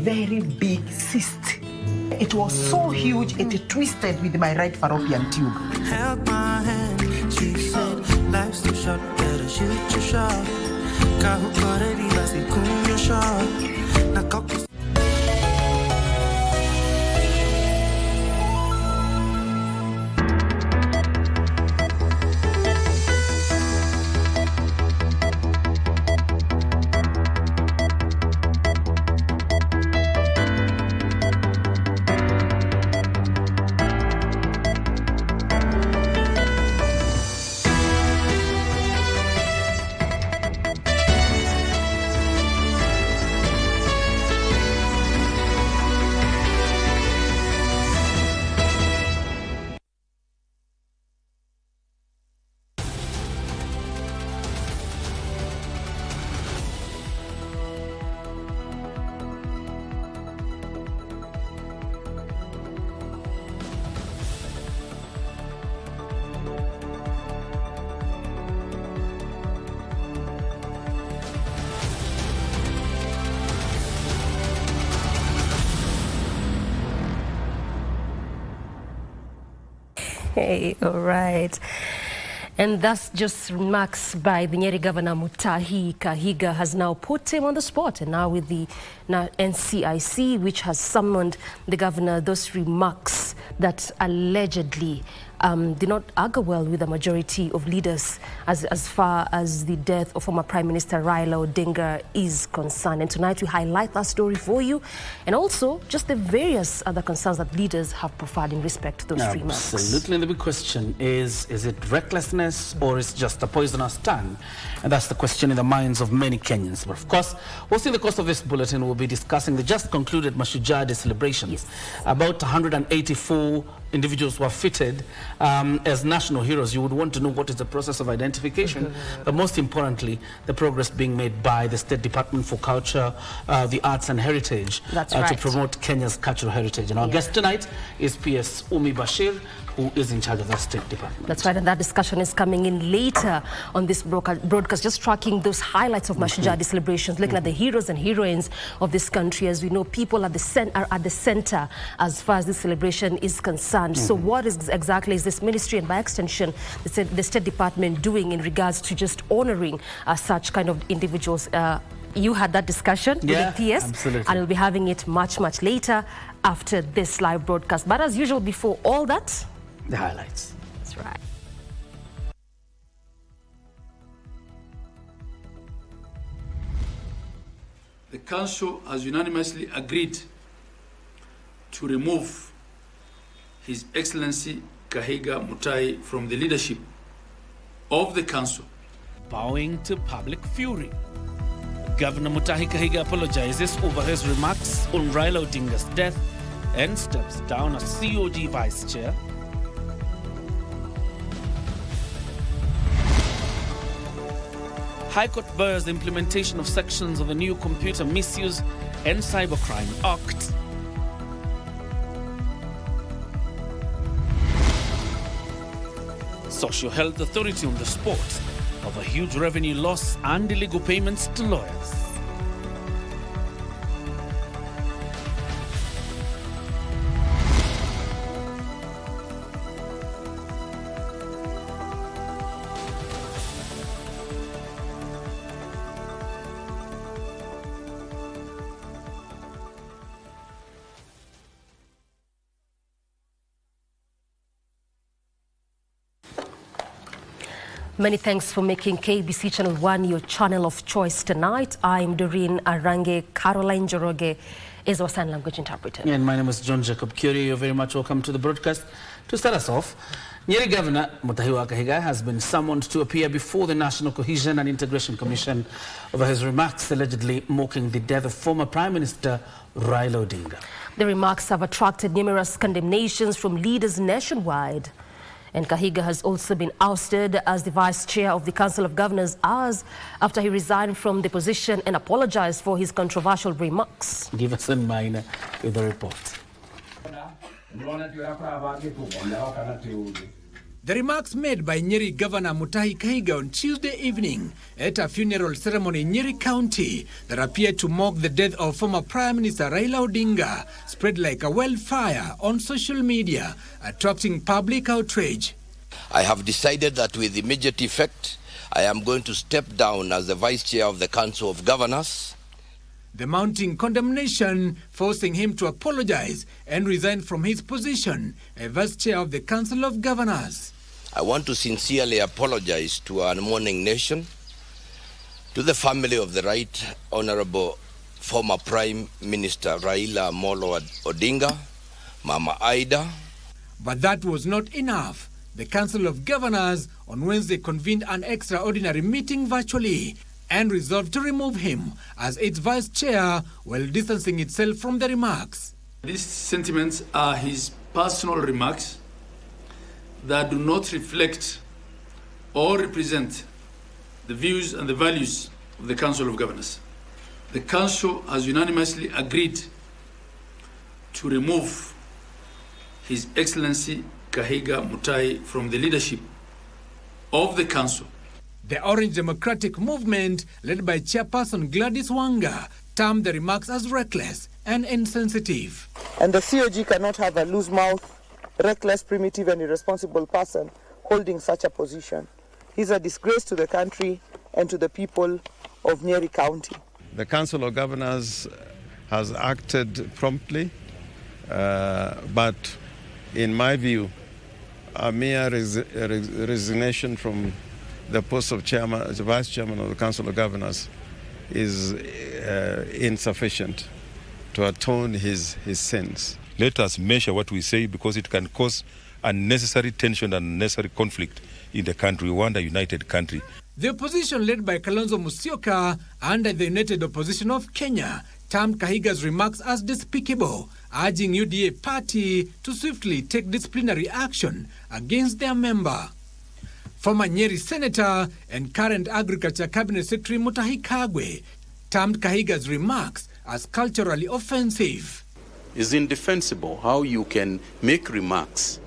very big cyst. It was so huge, it twisted with my right fallopian tube. Held my hand, she said, life's too short, better shoot your shot. Hey, all right. And that's just remarks by the Nyeri Governor Mutahi Kahiga has now put him on the spot. And now with the NCIC, which has summoned the governor, those remarks that allegedly did not argue well with the majority of leaders as far as the death of former Prime Minister Raila Odinga is concerned. And tonight we highlight that story for you, and also just the various other concerns that leaders have profiled in respect to those remarks. Absolutely. And the big question is it recklessness or is it just a poisonous tongue? And that's the question in the minds of many Kenyans. But of course, also in the course of this bulletin, we'll be discussing the just concluded Mashujaa Day celebrations. Yes. About 184 individuals were fitted as national heroes. You would want to know what is the process of identification, but most importantly, the progress being made by the State Department for Culture, the Arts and Heritage to promote Kenya's cultural heritage. And our guest tonight is PS Umi Bashir, who is in charge of the State Department. That's right, and that discussion is coming in later on this broadcast, just tracking those highlights of Mashujaa Day celebrations, looking at the heroes and heroines of this country. As we know, people are at the center as far as this celebration is concerned. So what exactly is this ministry and by extension the State Department doing in regards to just honoring such kind of individuals? You had that discussion with the PS, absolutely. And we'll be having it much later after this live broadcast. But as usual, before all that, the highlights. That's right. The Council has unanimously agreed to remove His Excellency Kahiga Mutahi from the leadership of the Council. Bowing to public fury, Governor Mutahi Kahiga apologizes over his remarks on Raila Odinga's death and steps down as COG Vice Chair. High Court bars the implementation of sections of the new Computer Misuse and Cybercrime Act. Social Health Authority on the spot of a huge revenue loss and illegal payments to lawyers. Many thanks for making KBC Channel 1 your channel of choice tonight. I'm Doreen. Arange. Caroline Joroge is our sign language interpreter. And my name is John Jacob Kioria. You're very much welcome to the broadcast. To start us off, Nyeri Governor Mutahi Kahiga has been summoned to appear before the National Cohesion and Integration Commission over his remarks allegedly mocking the death of former Prime Minister Raila Odinga. The remarks have attracted numerous condemnations from leaders nationwide. And Kahiga has also been ousted as the vice chair of the Council of Governors hours after he resigned from the position and apologized for his controversial remarks. Give us a minor with the report. The remarks made by Nyeri Governor Mutahi Kahiga on Tuesday evening at a funeral ceremony in Nyeri County that appeared to mock the death of former Prime Minister Raila Odinga spread like a wildfire on social media, attracting public outrage. I have decided that with immediate effect, I am going to step down as the Vice Chair of the Council of Governors. The mounting condemnation forcing him to apologize and resign from his position as Vice Chair of the Council of Governors. I want to sincerely apologize to our mourning nation, to the family of the Right Honorable former Prime Minister Raila Amolo Odinga, Mama Aida. But that was not enough. The Council of Governors on Wednesday convened an extraordinary meeting virtually and resolved to remove him as its vice chair while distancing itself from the remarks. These sentiments are his personal remarks that do not reflect or represent the views and the values of the Council of Governors. The Council has unanimously agreed to remove His Excellency Kahiga Mutahi from the leadership of the Council. The Orange Democratic Movement, led by Chairperson Gladys Wanga, termed the remarks as reckless and insensitive. And the COG cannot have a loose mouth, reckless, primitive and irresponsible person holding such a position. He's a disgrace to the country and to the people of Nyeri County. The Council of Governors has acted promptly, but in my view, a mere resignation from the post of chairman, as vice chairman of the Council of Governors is insufficient to atone his sins. Let us measure what we say because it can cause unnecessary tension and unnecessary conflict in the country. We want a united country. The opposition led by Kalonzo Musyoka under the United Opposition of Kenya termed Kahiga's remarks as despicable, urging UDA party to swiftly take disciplinary action against their member. Former Nyeri Senator and current Agriculture Cabinet Secretary Mutahi Kagwe termed Kahiga's remarks as culturally offensive. It's indefensible how you can make remarks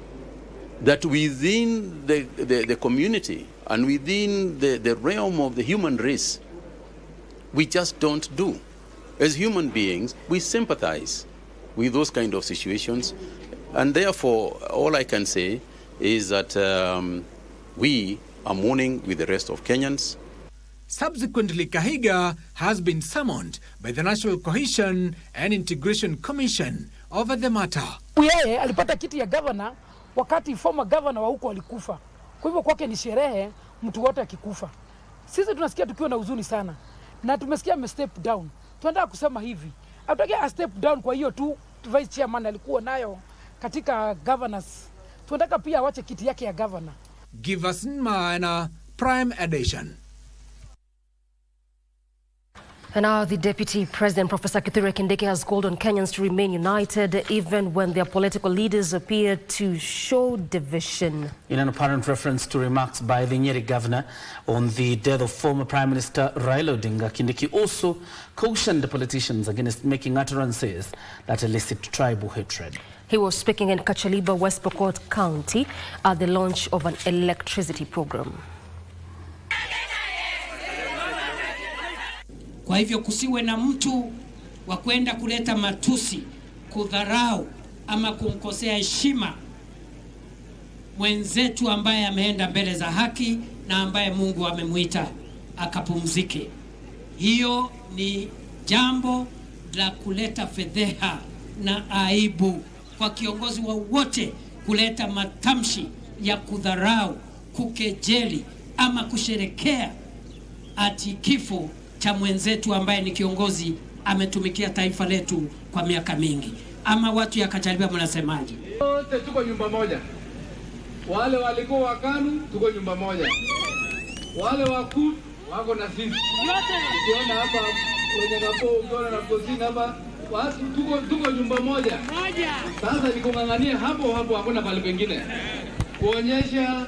that within the community and within the realm of the human race, we just don't do. As human beings, we sympathize with those kind of situations. And therefore, all I can say is that we are mourning with the rest of Kenyans. Subsequently, Kahiga has been summoned by the National Cohesion and Integration Commission over the matter. Yeye alipata kiti ya governor wakati former governor wa huko alikufa. Kwa hivyo kwake ni sherehe mtu wote akikufa. Sisi tunasikia tukiwa na huzuni sana. Na tumesikia ame step down. Tunataka kusema hivi. Atokea a step down kwa hiyo tu vice chairman alikuwa nayo katika governors. Tunataka pia awache kiti yake ya governor. Give us Maana Prime Edition. And now the Deputy President, Professor Kioria, has called on Kenyans to remain united even when their political leaders appear to show division. In an apparent reference to remarks by the Nyeri governor on the death of former Prime Minister Raila Odinga, Kindiki also cautioned the politicians against making utterances that elicit tribal hatred. He was speaking in Kachaliba, West Pokot County at the launch of an electricity program. Kwa hivyo kusiwe na mtu wa kwenda kuleta matusi, kudharau ama kumkosea heshima mwenzetu ambaye ameenda mbele za haki na ambaye Mungu amemuita akapumzike. Hiyo ni jambo la kuleta fedheha na aibu kwa kiongozi wowote kuleta matamshi ya kudharau, kukejeli ama kusherekea ati kifo cha mwenzetu ambaye ni kiongozi ametumikia taifa letu kwa miaka mingi. Ama watu ya Kachaliba mnasemaje? Wote tuko nyumba moja. Wale walikuwa wakanu tuko nyumba moja. Wale wakuu wako na sisi. Ukiona hapa kwenye kapo ukiona na kozini hapa watu tuko nyumba moja. Sasa ni kung'ang'ania hapo hakuna pale pengine. Kuonyesha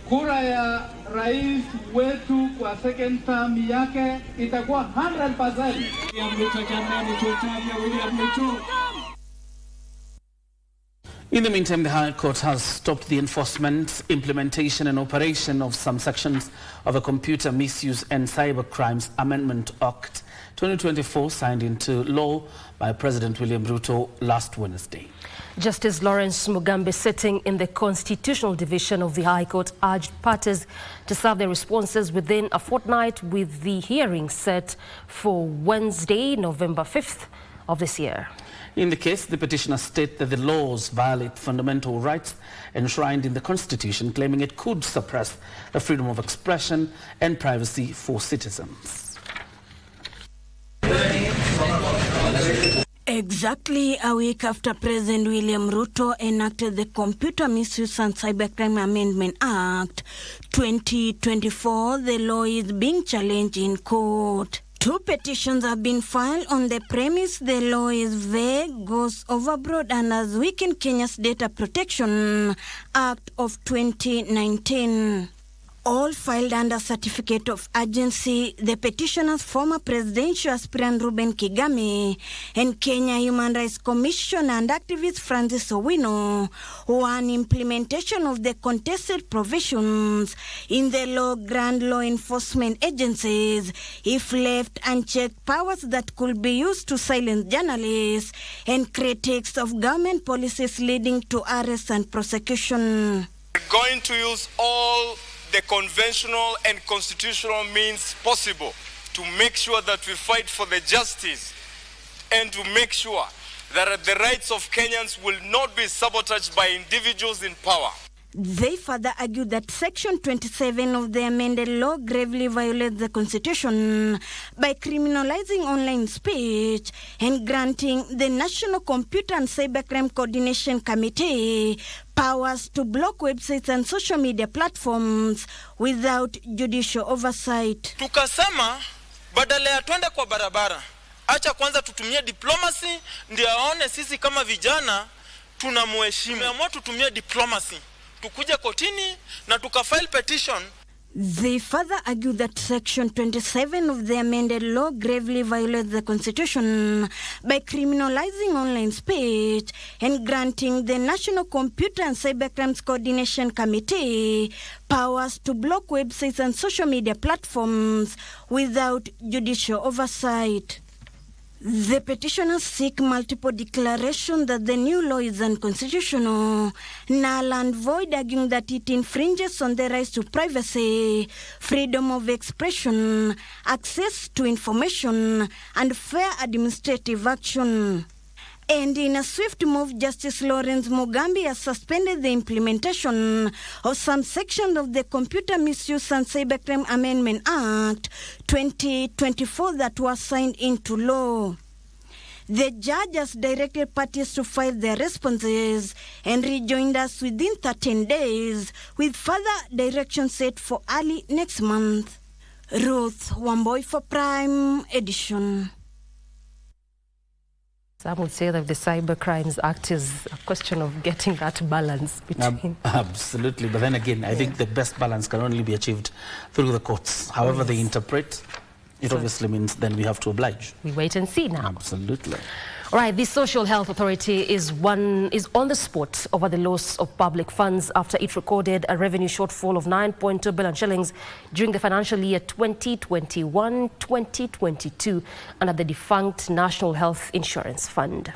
kura ya rais wetu kwa second term yake itakuwa 100%. In the meantime, the High Court has stopped the enforcement, implementation and operation of some sections of a Computer Misuse and Cyber Crimes Amendment Act 2024 signed into law by President William Ruto last Wednesday. Justice Lawrence Mugambe, sitting in the Constitutional Division of the High Court, urged parties to serve their responses within a fortnight, with the hearing set for Wednesday, November 5th of this year. In the case, the petitioners state that the laws violate fundamental rights enshrined in the Constitution, claiming it could suppress the freedom of expression and privacy for citizens. Exactly a week after President William Ruto enacted the Computer Misuse and Cybercrime Amendment Act 2024, the law is being challenged in court. 2 petitions have been filed on the premise the law is vague, goes overboard, and has weakened Kenya's Data Protection Act of 2019. All filed under certificate of urgency. The petitioners, former presidential aspirant Reuben Kigame and Kenya Human Rights Commission and activist Francis Owino, want implementation of the contested provisions in the law grant law enforcement agencies, if left unchecked, powers that could be used to silence journalists and critics of government policies leading to arrest and prosecution. We're going to use all the conventional and constitutional means possible to make sure that we fight for the justice and to make sure that the rights of Kenyans will not be sabotaged by individuals in power. They further argue that Section 27 of the amended law gravely violates the Constitution by criminalizing online speech and granting the National Computer and Cybercrime Coordination Committee powers to block websites and social media platforms without judicial oversight. Tukasema badala ya twende kwa barabara, acha kwanza tutumie diplomacy ndio aone sisi kama vijana tunamheshimu. Tumeamua tutumie diplomacy. Tukuje kotini na tukafile petition. They further argue that Section 27 of the amended law gravely violates the Constitution by criminalizing online speech and granting the National Computer and Cybercrimes Coordination Committee powers to block websites and social media platforms without judicial oversight. The petitioners seek multiple declarations that the new law is unconstitutional, null and void, arguing that it infringes on the rights to privacy, freedom of expression, access to information, and fair administrative action. And in a swift move, Justice Lawrence Mugambe has suspended the implementation of some sections of the Computer Misuse and Cybercrime Amendment Act 2024 that was signed into law. The judge has directed parties to file their responses and rejoined us within 13 days, with further direction set for early next month. Ruth Wamboi for Prime Edition. Some would say that the Cyber Crimes Act is a question of getting that balance between... Absolutely, but then again, I think the best balance can only be achieved through the courts. However they interpret, it obviously means then we have to oblige. We wait and see now. Absolutely. All right, the Social Health Authority is on the spot over the loss of public funds after it recorded a revenue shortfall of 9.2 billion shillings during the financial year 2021-2022 under the defunct National Health Insurance Fund.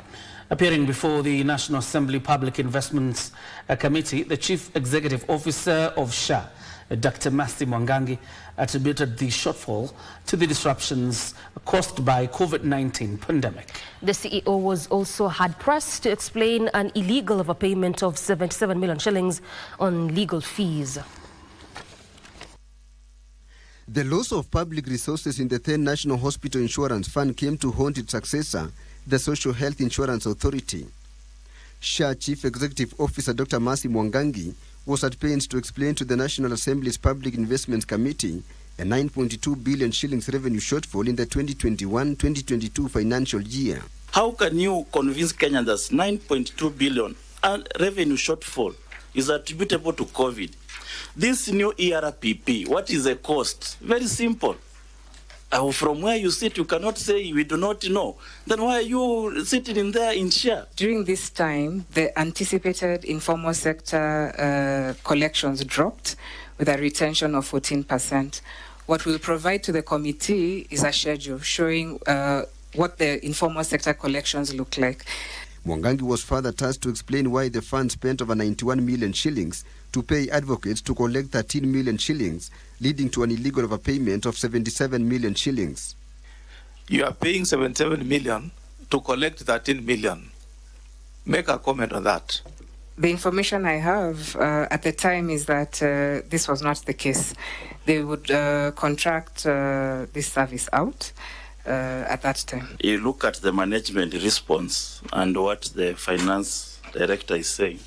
Appearing before the National Assembly Public Investments Committee, the Chief Executive Officer of SHA, Dr. Mercy Mwangangi, attributed the shortfall to the disruptions caused by COVID-19 pandemic. The CEO was also hard pressed to explain an illegal overpayment of 77 million shillings on legal fees. The loss of public resources in the 10th National Hospital Insurance Fund came to haunt its successor, the Social Health Insurance Authority. SHA Chief Executive Officer Dr. Mercy Mwangangi was at pains to explain to the National Assembly's Public Investments Committee a 9.2 billion shillings revenue shortfall in the 2021-2022 financial year. How can you convince Kenyans that 9.2 billion revenue shortfall is attributable to COVID? This new ERPP, what is the cost? Very simple. From where you sit, you cannot say we do not know. Then why are you sitting in there in share? During this time, the anticipated informal sector collections dropped with a retention of 14%. What we'll provide to the committee is a schedule showing what the informal sector collections look like. Mwangangi was further tasked to explain why the fund spent over 91 million shillings to pay advocates to collect 13 million shillings, leading to an illegal overpayment of 77 million shillings. You are paying 77 million to collect 13 million. Make a comment on that. The information I have at the time is that this was not the case. They would contract this service out at that time. You look at the management response and what the finance director is saying.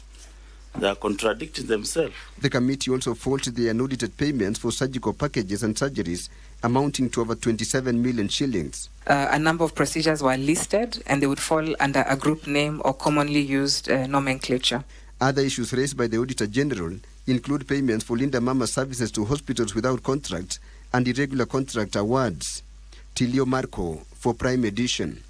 They are contradicting themselves. The committee also faulted the unaudited payments for surgical packages and surgeries amounting to over 27 million shillings. A number of procedures were listed and they would fall under a group name or commonly used nomenclature. Other issues raised by the Auditor General include payments for Linda Mama services to hospitals without contract and irregular contract awards. Tilio Marco for Prime Edition.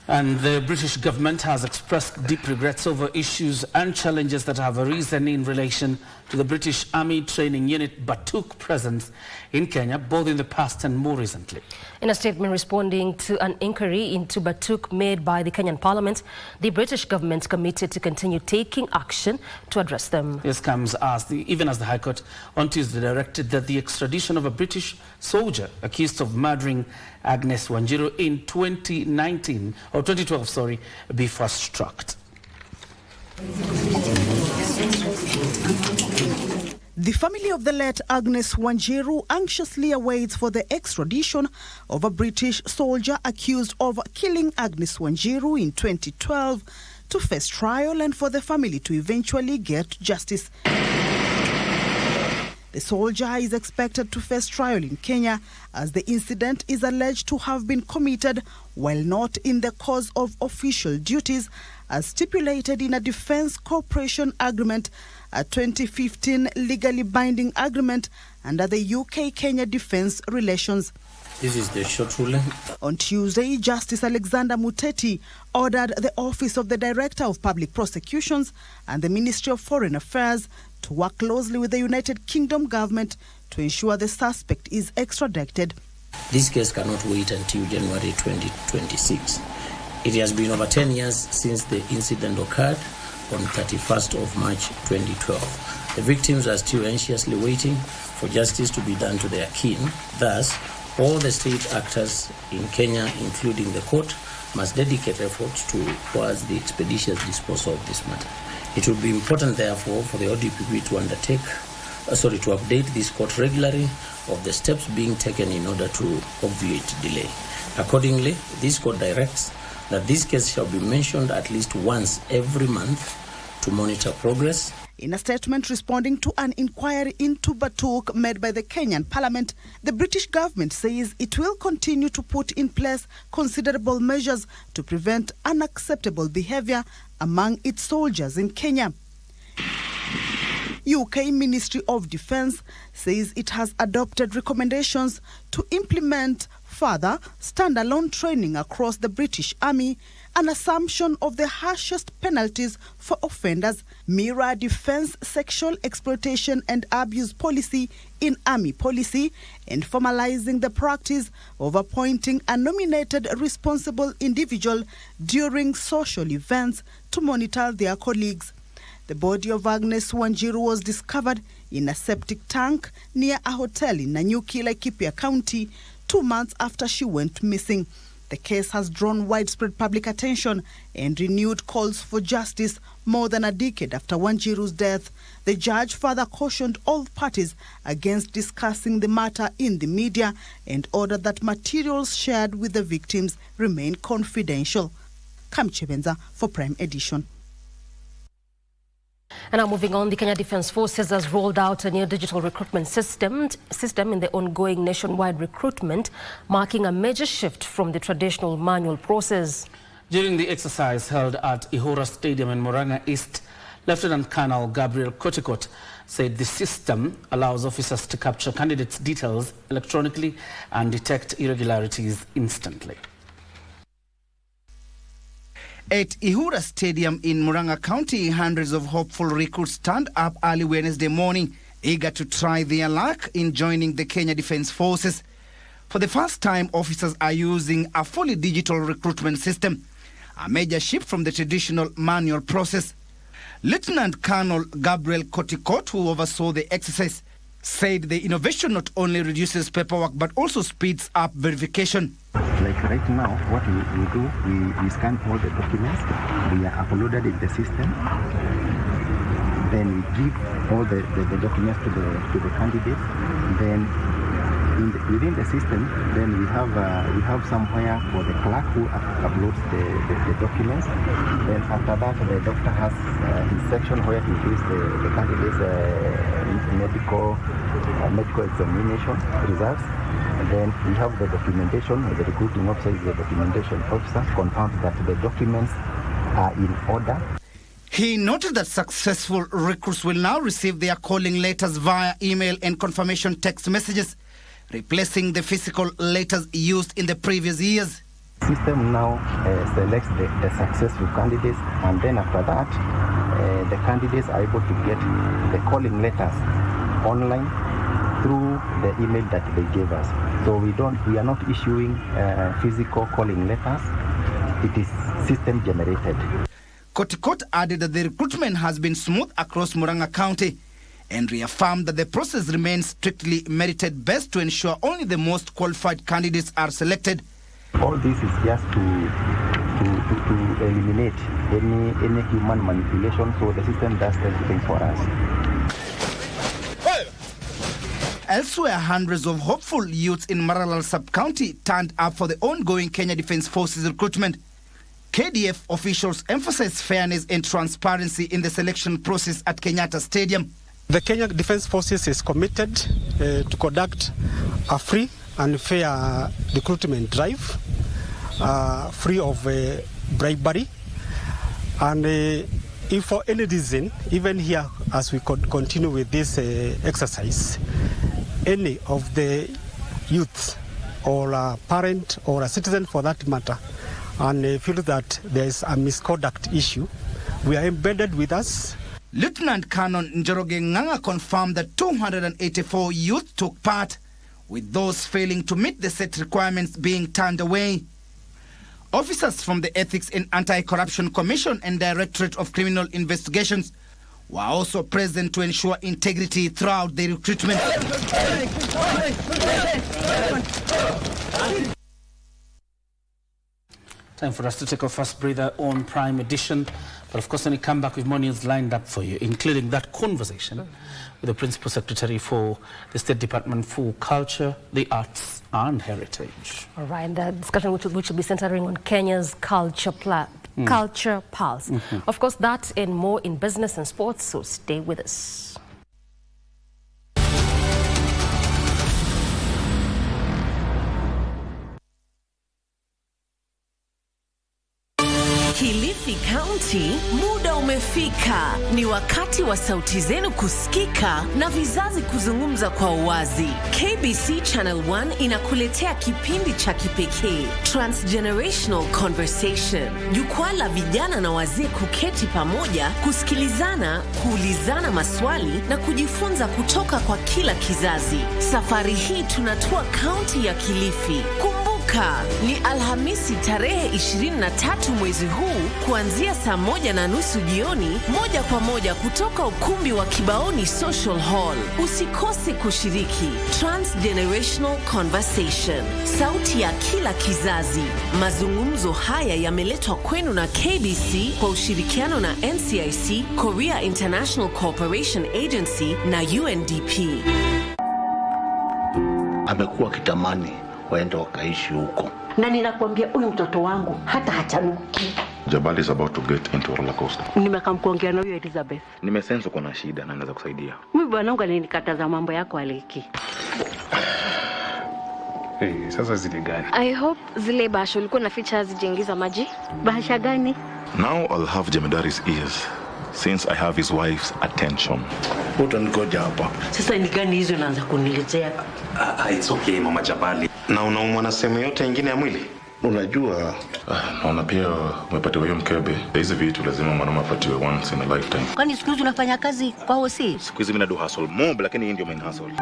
And the British government has expressed deep regrets over issues and challenges that have arisen in relation to the British Army Training Unit Batuk presence in Kenya, both in the past and more recently. In a statement responding to an inquiry into Batuk made by the Kenyan Parliament, the British government committed to continue taking action to address them. This comes even as the High Court on Tuesday directed that the extradition of a British soldier accused of murdering Agnes Wanjiru in 2012, be fast-tracked. The family of the late Agnes Wanjiru anxiously awaits for the extradition of a British soldier accused of killing Agnes Wanjiru in 2012 to face trial and for the family to eventually get justice. The soldier is expected to face trial in Kenya as the incident is alleged to have been committed while not in the course of official duties as stipulated in a Defence Cooperation Agreement, a 2015 legally binding agreement under the UK-Kenya Defence Relations. This is the short ruling. On Tuesday, Justice Alexander Muteti ordered the Office of the Director of Public Prosecutions and the Ministry of Foreign Affairs to work closely with the United Kingdom government to ensure the suspect is extradited. This case cannot wait until January 2026. It has been over 10 years since the incident occurred on 31st of March 2012. The victims are still anxiously waiting for justice to be done to their kin. Thus, all the state actors in Kenya, including the court, must dedicate efforts towards the expeditious disposal of this matter. It will be important, therefore, for the ODPP to update this court regularly of the steps being taken in order to obviate delay. Accordingly, this court directs that this case shall be mentioned at least once every month to monitor progress. In a statement responding to an inquiry into Batuk made by the Kenyan Parliament, the British government says it will continue to put in place considerable measures to prevent unacceptable behavior among its soldiers in Kenya. UK Ministry of Defence says it has adopted recommendations to implement further standalone training across the British Army, an assumption of the harshest penalties for offenders, mirror defence sexual exploitation and abuse policy in Army policy, and formalising the practice of appointing a nominated responsible individual during social events to monitor their colleagues. The body of Agnes Wanjiru was discovered in a septic tank near a hotel in Nanyuki, Laikipia County, 2 months after she went missing. The case has drawn widespread public attention and renewed calls for justice more than a decade after Wanjiru's death. The judge further cautioned all parties against discussing the matter in the media and ordered that materials shared with the victims remain confidential. Kamchebenza for Prime Edition. And now moving on, the Kenya Defence Forces has rolled out a new digital recruitment system in the ongoing nationwide recruitment, marking a major shift from the traditional manual process. During the exercise held at Ihora Stadium in Murang'a East, Lieutenant Colonel Gabriel Kotikot said the system allows officers to capture candidates' details electronically and detect irregularities instantly. At Ihura Stadium in Murang'a County, hundreds of hopeful recruits turned up early Wednesday morning, eager to try their luck in joining the Kenya Defence Forces. For the first time, officers are using a fully digital recruitment system, a major shift from the traditional manual process. Lieutenant Colonel Gabriel Kotikot, who oversaw the exercise, said the innovation not only reduces paperwork but also speeds up verification. Like right now, what we do, we scan all the documents, they are uploaded in the system, then we give all the documents to the candidate, then within the system, then we have somewhere for the clerk who uploads the documents. Then after that, the doctor has his section where he gives the candidate's medical examination results. And then we have the documentation. The recruiting officer is the documentation officer, confirms that the documents are in order. He noted that successful recruits will now receive their calling letters via email and confirmation text messages, replacing the physical letters used in the previous years. The system now selects the successful candidates, and then after that, the candidates are able to get the calling letters online through the email that they gave us. So we are not issuing physical calling letters. It is system generated. Kotikot added that the recruitment has been smooth across Murang'a County and reaffirmed that the process remains strictly merited based to ensure only the most qualified candidates are selected. All this is just to eliminate any human manipulation, so the system does everything for us. Elsewhere, hundreds of hopeful youths in Maralal sub-county turned up for the ongoing Kenya Defence Forces recruitment. KDF officials emphasized fairness and transparency in the selection process at Kenyatta Stadium. The Kenya Defence Forces is committed to conduct a free and fair recruitment drive, free of bribery. And if for any reason, even here as we continue with this exercise, any of the youth or a parent or a citizen for that matter, and feel that there is a misconduct issue, we are embedded with us. Lieutenant Colonel Njoroge Nganga confirmed that 284 youth took part, with those failing to meet the set requirements being turned away. Officers from the Ethics and Anti-Corruption Commission and Directorate of Criminal Investigations were also present to ensure integrity throughout the recruitment. Time for us to take our first breather on Prime Edition. But of course, when we come back with more news lined up for you, including that conversation with the Principal Secretary for the State Department for Culture, the Arts and Heritage. All right, the discussion which will be centering on Kenya's culture pulse. Of course, that and more in business and sports, so stay with us. Kilifi County, muda umefika. Ni wakati wa sauti zenu kusikika na vizazi kuzungumza kwa uwazi. KBC Channel 1 inakuletea kipindi cha kipekee, Transgenerational Conversation. Jukwaa la vijana na wazee kuketi pamoja, kusikilizana, kuulizana maswali na kujifunza kutoka kwa kila kizazi. Safari hii tunatua kaunti ya Kilifi. Ni Alhamisi tarehe 23 mwezi huu kuanzia saa 1:30 jioni, moja kwa moja kutoka ukumbi wa Kibaoni Social Hall. Usikose kushiriki Transgenerational Conversation, sauti ya kila kizazi. Mazungumzo haya yameletwa kwenu na KBC kwa ushirikiano na NCIC, Korea International Cooperation Agency na UNDP. Amekuwa kitamani waende wakaishi huko. Na ninakwambia huyu mtoto wangu hata hachanuki. Jabali is about to get into a roller coaster. Nimekamkuongea na huyo Elizabeth. Nimesense uko na shida na naweza kusaidia. Mimi bwanangu alinikataza mambo yako Aliki. Sasa zile gani? I hope zile basho ulikuwa na features zijaingiza maji. Bahasha gani? Now I'll have Jemedari's ears. since I have his wife's attention. Utangoja hapa. Sasa ni gani hizo naanza kuniletea? It's okay, Mama Jabali. Na unaumwa na sehemu yote nyingine ya mwili? Unajua, naona pia umepatiwa hiyo mkebe. Hizi vitu lazima mwanaume apatiwe once in a lifetime. Kwani siku hizi unafanya kazi kwa hosi? Siku hizi mimi na do hustle mob, lakini hii ndio main hustle.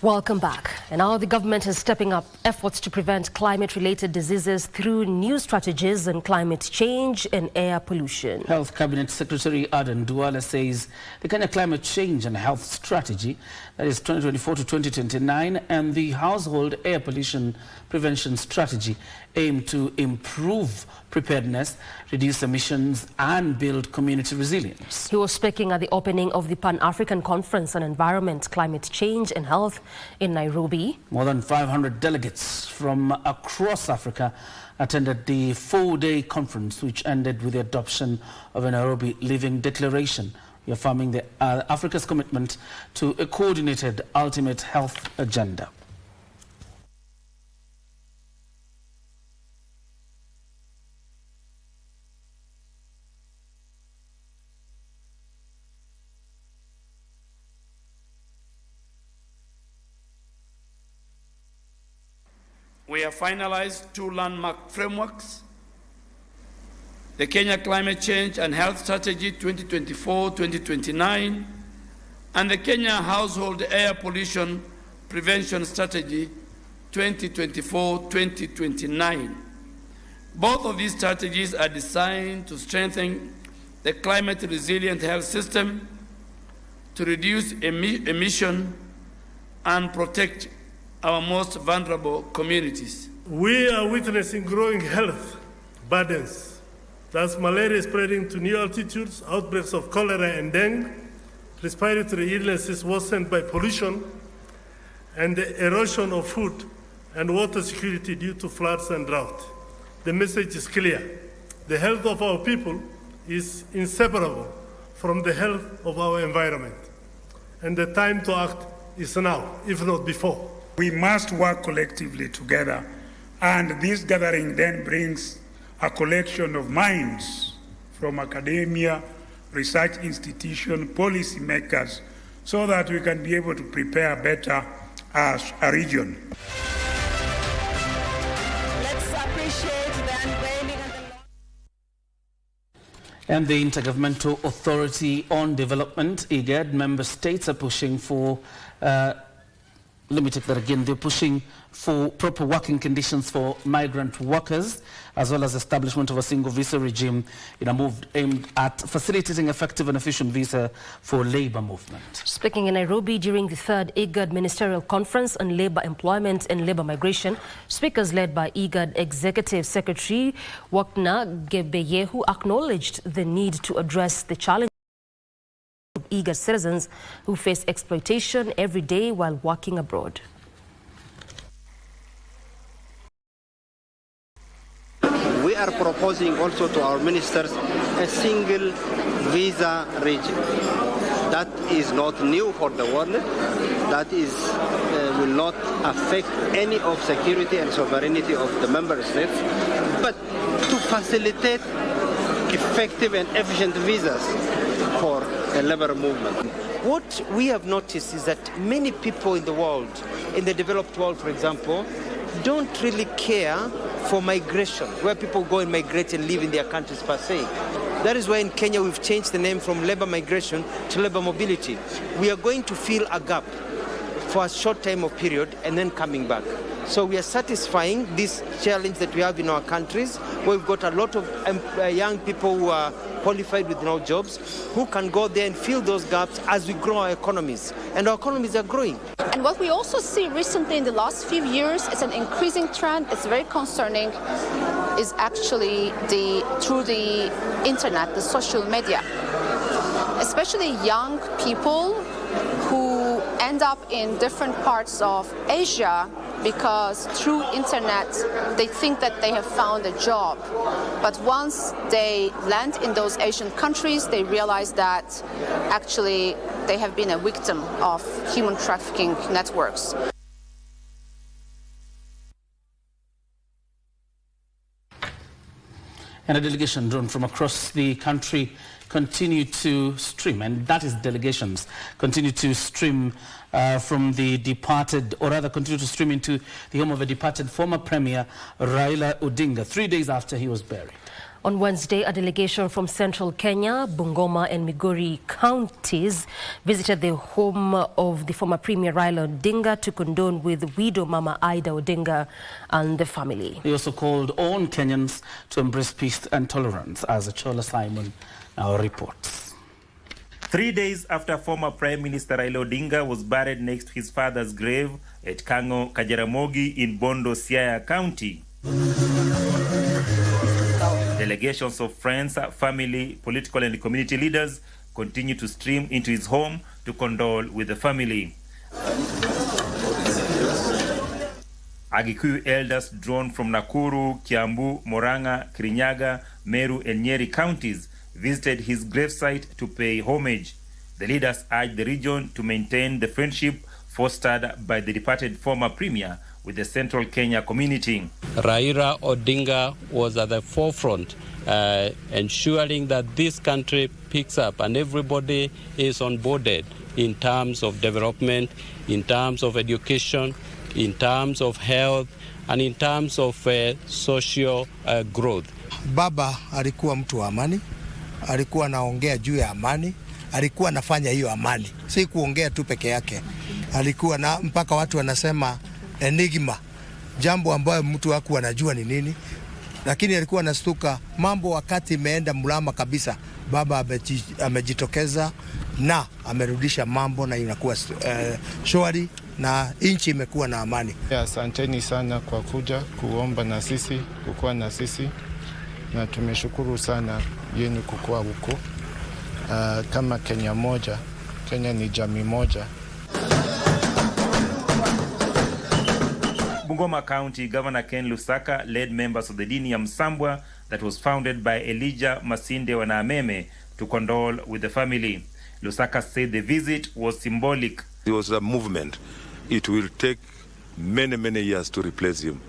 Welcome back. And now the government is stepping up efforts to prevent climate-related diseases through new strategies on climate change and air pollution. Health Cabinet Secretary Aden Duale says the Kenya Climate Change and Health Strategy, that is 2024 to 2029, and the Household Air Pollution Prevention Strategy aim to improve preparedness, reduce emissions, and build community resilience. He was speaking at the opening of the Pan-African Conference on Environment, Climate Change and Health in Nairobi. More than 500 delegates from across Africa attended the 4-day conference, which ended with the adoption of a Nairobi Living Declaration, reaffirming Africa's commitment to a coordinated ultimate health agenda. We have finalized 2 landmark frameworks: the Kenya Climate Change and Health Strategy 2024-2029 and the Kenya Household Air Pollution Prevention Strategy 2024-2029. Both of these strategies are designed to strengthen the climate-resilient health system, to reduce emission and protect our most vulnerable communities. We are witnessing growing health burdens. Thus, malaria is spreading to new altitudes, outbreaks of cholera and dengue, respiratory illnesses worsened by pollution, and the erosion of food and water security due to floods and drought. The message is clear. The health of our people is inseparable from the health of our environment. And the time to act is now, if not before. We must work collectively together, and this gathering then brings a collection of minds from academia, research institutions, policy makers, so that we can be able to prepare better as a region. Let's appreciate the unveiling And the Intergovernmental Authority on Development, IGAD, member states are pushing for they're pushing for proper working conditions for migrant workers, as well as establishment of a single visa regime in a move aimed at facilitating effective and efficient visa for labor movement. Speaking in Nairobi during the 3rd IGAD Ministerial Conference on Labor Employment and Labor Migration, speakers led by IGAD Executive Secretary Wakna Gebeyehu acknowledged the need to address the challenge of IGAD citizens who face exploitation every day while working abroad. We are proposing also to our ministers a single visa regime. That is not new for the world. That is will not affect any of security and sovereignty of the member states, but to facilitate effective and efficient visas for the labor movement. What we have noticed is that many people in the world, in the developed world, for example, don't really care for migration, where people go and migrate and live in their countries per se. That is why in Kenya we've changed the name from labor migration to labor mobility. We are going to fill a gap for a short time of period and then coming back. So we are satisfying this challenge that we have in our countries, where we've got a lot of young people who are qualified with no jobs, who can go there and fill those gaps as we grow our economies. And our economies are growing. And what we also see recently in the last few years is an increasing trend. It's very concerning, is actually through the internet, the social media. Especially young people who end up in different parts of Asia because through internet they think that they have found a job. But once they land in those Asian countries, they realize that actually they have been a victim of human trafficking networks. And a delegation drawn from across the country continue to stream, and that is delegations continue to stream from the departed, or rather continue to stream into the home of a departed former Premier Raila Odinga 3 days after he was buried. On Wednesday, a delegation from central Kenya, Bungoma and Migori counties visited the home of the former Premier Raila Odinga to condole with widow Mama Ida Odinga and the family. They also called on Kenyans to embrace peace and tolerance, as Achola Simon now reports. 3 days after former Prime Minister Raila Odinga was buried next to his father's grave at Kango Kajaramogi in Bondo, Siaya County, delegations of friends, family, political and community leaders continue to stream into his home to condole with the family. Agikuyu elders drawn from Nakuru, Kiambu, Murang'a, Kirinyaga, Meru and Nyeri counties visited his gravesite to pay homage. The leaders urged the region to maintain the friendship fostered by the departed former premier with the central Kenya community. Raila Odinga was at the forefront, ensuring that this country picks up and everybody is onboarded in terms of development, in terms of education, in terms of health, and in terms of social growth. Baba alikuwa mtu wa amani, alikuwa anaongea juu ya amani, alikuwa anafanya hiyo amani, si kuongea tu peke yake. Alikuwa na mpaka watu wanasema enigma, jambo ambayo mtu hakuwa anajua ni nini, lakini alikuwa anastuka mambo wakati imeenda mlama kabisa. Baba amejitokeza na amerudisha mambo na inakuwa shwari na nchi imekuwa na amani. Asanteni sana kwa kuja kuomba na sisi, kukuwa na sisi, na tumeshukuru sana yenu kukuwa huko. Kama Kenya moja, Kenya ni jamii moja. Bungoma County Governor Ken Lusaka led members of the Dini ya Msambwa that was founded by Elijah Masinde Wanaameme to condole with the family. Lusaka said the visit was symbolic. It was a movement. It will take many, many years to replace him.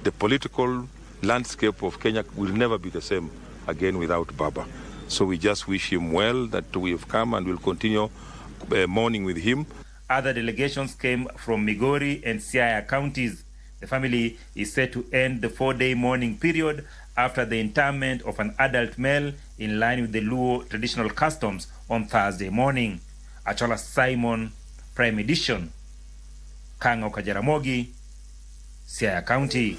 The political landscape of Kenya will never be the same again without Baba. So we just wish him well, that we have come and will continue mourning with him. Other delegations came from Migori and Siaya counties. The family is set to end the 4-day mourning period after the interment of an adult male in line with the Luo traditional customs on Thursday morning. Achola Simon, Prime Edition, Kango Kajaramogi, Siaya County.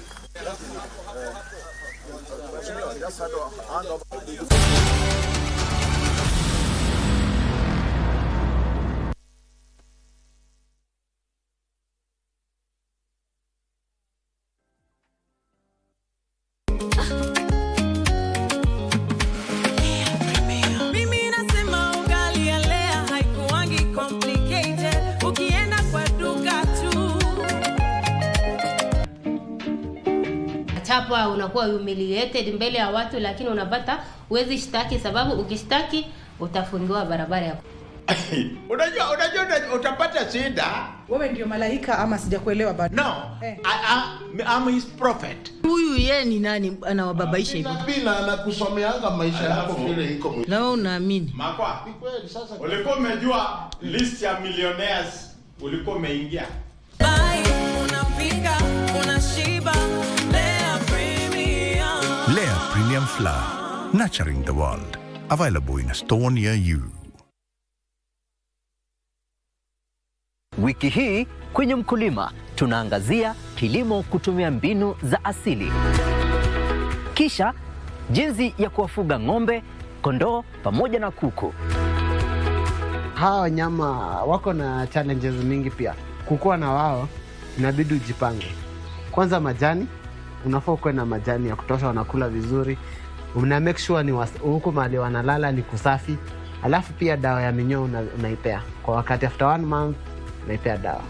Hapa unakuwa humiliated mbele ya watu, lakini unapata uwezi shtaki, sababu ukishtaki utafungiwa barabara yako. Unajua utapata shida. Wewe ndio malaika ama sijakuelewa bado? No. I'm his prophet. Huyu yeye ni nani anawababaisha hivi? Bila anakusomeanga maisha yako vile iko. Na wewe unaamini? Makwa, ni kweli sasa. Ulikuwa umejua list ya millionaires, ulikuwa umeingia. Unapika, unashiba. Lea Premium Flour, nurturing the world. Available in a store near you. Wiki hii kwenye Mkulima tunaangazia kilimo kutumia mbinu za asili. Kisha jinsi ya kuwafuga ng'ombe, kondoo pamoja na kuku. Hawa wanyama wako na challenges mingi pia. Kukua na wao inabidi ujipange. Kwanza majani, unafaa kuwa na majani ya kutosha, wanakula vizuri. Una make sure ni huko mahali wanalala ni kusafi. Alafu pia dawa ya minyoo unaipea. Kwa wakati after 1 month unaipea dawa.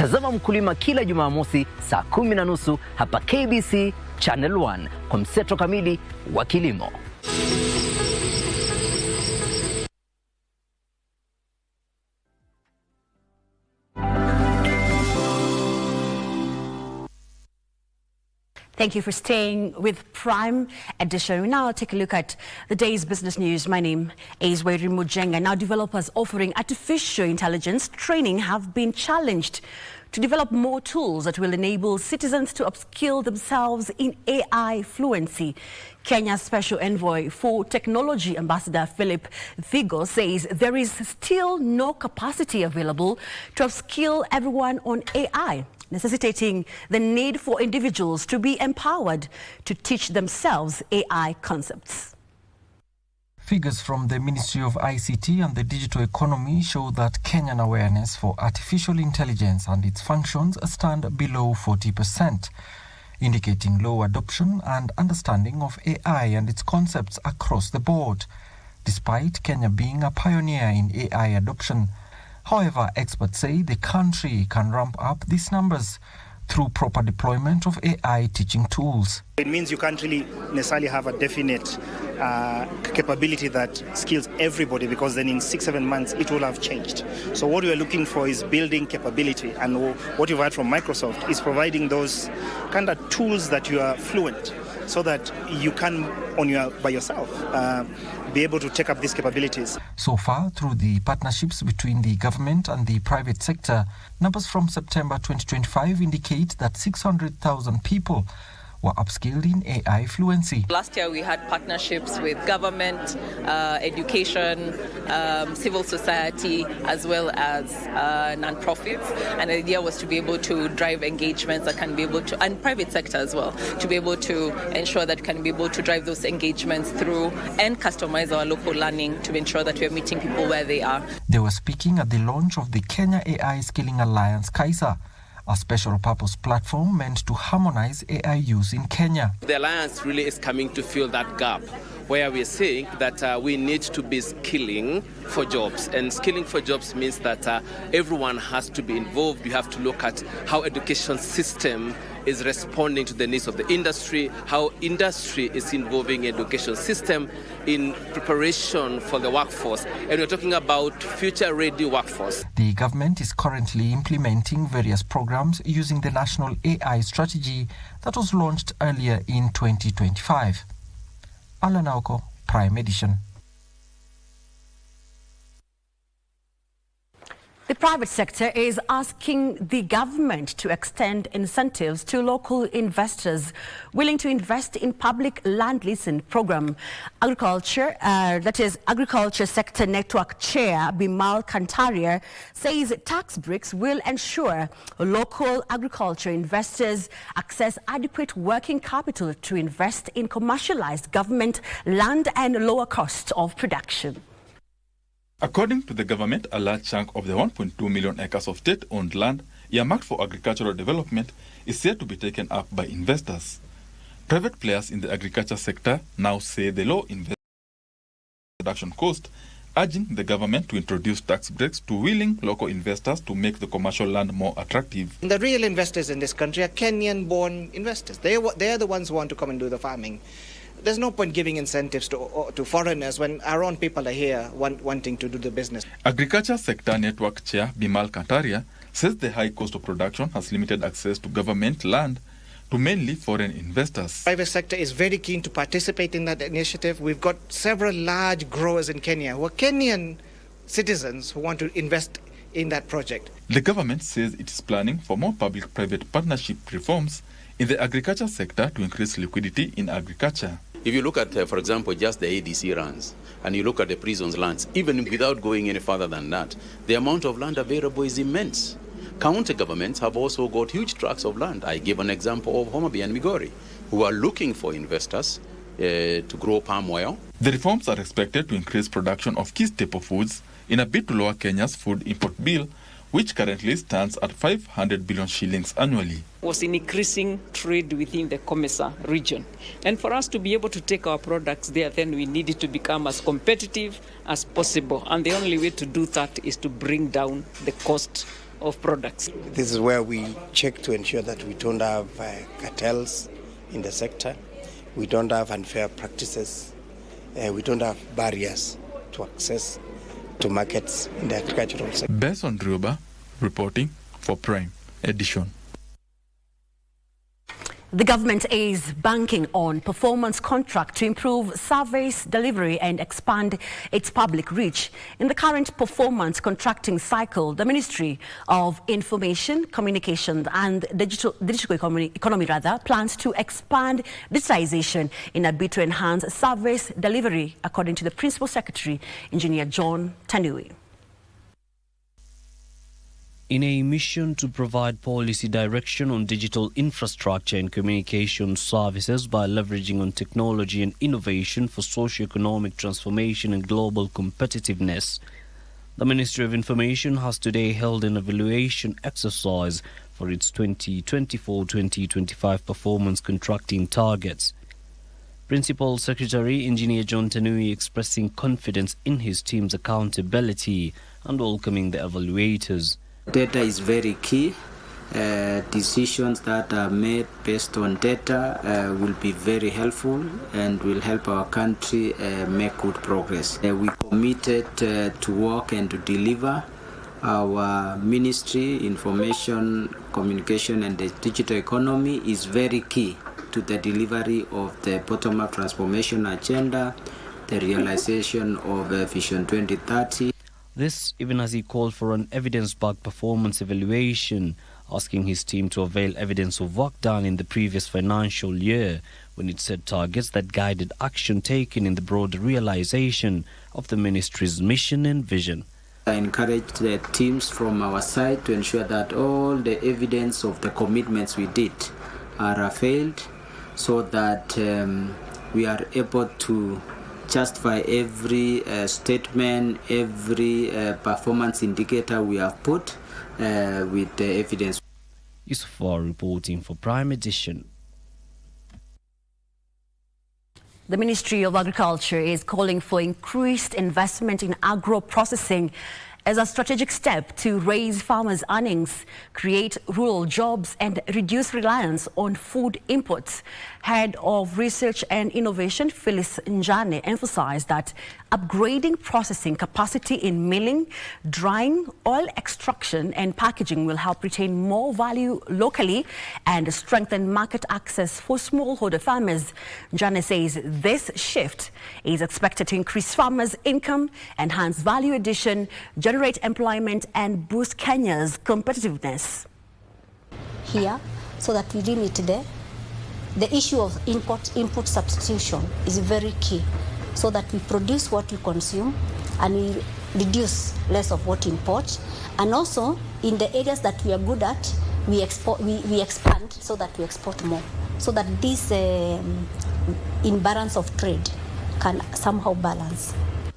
Tazama Mkulima kila Jumamosi saa 10:30 hapa KBC Channel 1 kwa mseto kamili wa kilimo. Thank you for staying with Prime Edition. We now take a look at the day's business news. My name is Wairi Mujenga. Now, developers offering artificial intelligence training have been challenged to develop more tools that will enable citizens to upskill themselves in AI fluency. Kenya's Special Envoy for Technology, Ambassador Philip Figo, says there is still no capacity available to upskill everyone on AI, necessitating the need for individuals to be empowered to teach themselves AI concepts. Figures from the Ministry of ICT and the Digital Economy show that Kenyan awareness for artificial intelligence and its functions stand below 40%, indicating low adoption and understanding of AI and its concepts across the board, despite Kenya being a pioneer in AI adoption. However, experts say the country can ramp up these numbers through proper deployment of AI teaching tools. It means you can't really necessarily have a definite capability that skills everybody, because then in 6-7 months it will have changed. So what we are looking for is building capability, and what you've heard from Microsoft is providing those kind of tools that you are fluent, so that you can, by yourself, be able to take up these capabilities. So far, through the partnerships between the government and the private sector, numbers from September 2025 indicate that 600,000 people were upskilled in AI fluency. Last year we had partnerships with government, education, civil society, as well as non-profits. And the idea was to be able to drive engagements that can be able to, and private sector as well, to be able to ensure that we can be able to drive those engagements through and customize our local learning to ensure that we are meeting people where they are. They were speaking at the launch of the Kenya AI Skilling Alliance, KAISA, a special purpose platform meant to harmonize AI use in Kenya. The Alliance really is coming to fill that gap, where we're saying that we need to be skilling for jobs. And skilling for jobs means that everyone has to be involved. You have to look at how education system is responding to the needs of the industry, how industry is involving education system in preparation for the workforce. And we're talking about future-ready workforce. The government is currently implementing various programs using the National AI Strategy that was launched earlier in 2025. Alan Auko, Prime Edition. The private sector is asking the government to extend incentives to local investors willing to invest in public land leasing program. Agriculture Sector Network Chair Bimal Kantaria says tax breaks will ensure local agriculture investors access adequate working capital to invest in commercialized government land and lower cost of production. According to the government, a large chunk of the 1.2 million acres of state-owned land earmarked for agricultural development is said to be taken up by investors. Private players in the agriculture sector now say the low production cost, urging the government to introduce tax breaks to willing local investors to make the commercial land more attractive. The real investors in this country are Kenyan-born investors. They are the ones who want to come and do the farming. There's no point giving incentives to foreigners when our own people are here wanting to do the business. Agriculture Sector Network Chair Bimal Kantaria says the high cost of production has limited access to government land to mainly foreign investors. Private sector is very keen to participate in that initiative. We've got several large growers in Kenya who are Kenyan citizens who want to invest in that project. The government says it is planning for more public-private partnership reforms in the agriculture sector to increase liquidity in agriculture. If you look at, for example, just the ADC runs, and you look at the prisons lands, even without going any further than that, the amount of land available is immense. County governments have also got huge tracts of land. I give an example of Homa Bay and Migori, who are looking for investors to grow palm oil. The reforms are expected to increase production of key staple foods in a bid to lower Kenya's food import bill, which currently stands at 500 billion shillings annually. Was in increasing trade within the COMESA region. And for us to be able to take our products there, then we needed to become as competitive as possible. And the only way to do that is to bring down the cost of products. This is where we check to ensure that we don't have cartels in the sector, we don't have unfair practices, we don't have barriers to access to markets in the agricultural sector. Beson Drioba, reporting for Prime Edition. The government is banking on performance contract to improve service delivery and expand its public reach. In the current performance contracting cycle, the Ministry of Information, Communication and Digital Economy plans to expand digitization in a bid to enhance service delivery, according to the Principal Secretary, Engineer John Tanui. In a mission to provide policy direction on digital infrastructure and communication services by leveraging on technology and innovation for socio-economic transformation and global competitiveness, the Ministry of Information has today held an evaluation exercise for its 2024-2025 performance contracting targets. Principal Secretary Engineer John Tanui expressing confidence in his team's accountability and welcoming the evaluators. Data is very key. Decisions that are made based on data will be very helpful and will help our country make good progress. We committed to work and to deliver. Our Ministry, Information, Communication and the Digital Economy is very key to the delivery of the bottom-up transformation agenda, the realization of Vision 2030. This even as he called for an evidence-backed performance evaluation, asking his team to avail evidence of work done in the previous financial year when it set targets that guided action taken in the broader realization of the ministry's mission and vision. I encourage the teams from our side to ensure that all the evidence of the commitments we did are availed so that we are able to justify every statement, every performance indicator we have put with the evidence. Yusufar reporting for Prime Edition. The Ministry of Agriculture is calling for increased investment in agro-processing as a strategic step to raise farmers' earnings, create rural jobs and reduce reliance on food imports. Head of Research and Innovation, Phyllis Njane, emphasized that upgrading processing capacity in milling, drying, oil extraction and packaging will help retain more value locally and strengthen market access for smallholder farmers. Njane says this shift is expected to increase farmers' income, enhance value addition, generate employment and boost Kenya's competitiveness. Here, so that we limit the issue of input substitution is very key, so that we produce what we consume and we reduce less of what we import. And also in the areas that we are good at, we expand so that we export more, so that this imbalance of trade can somehow balance.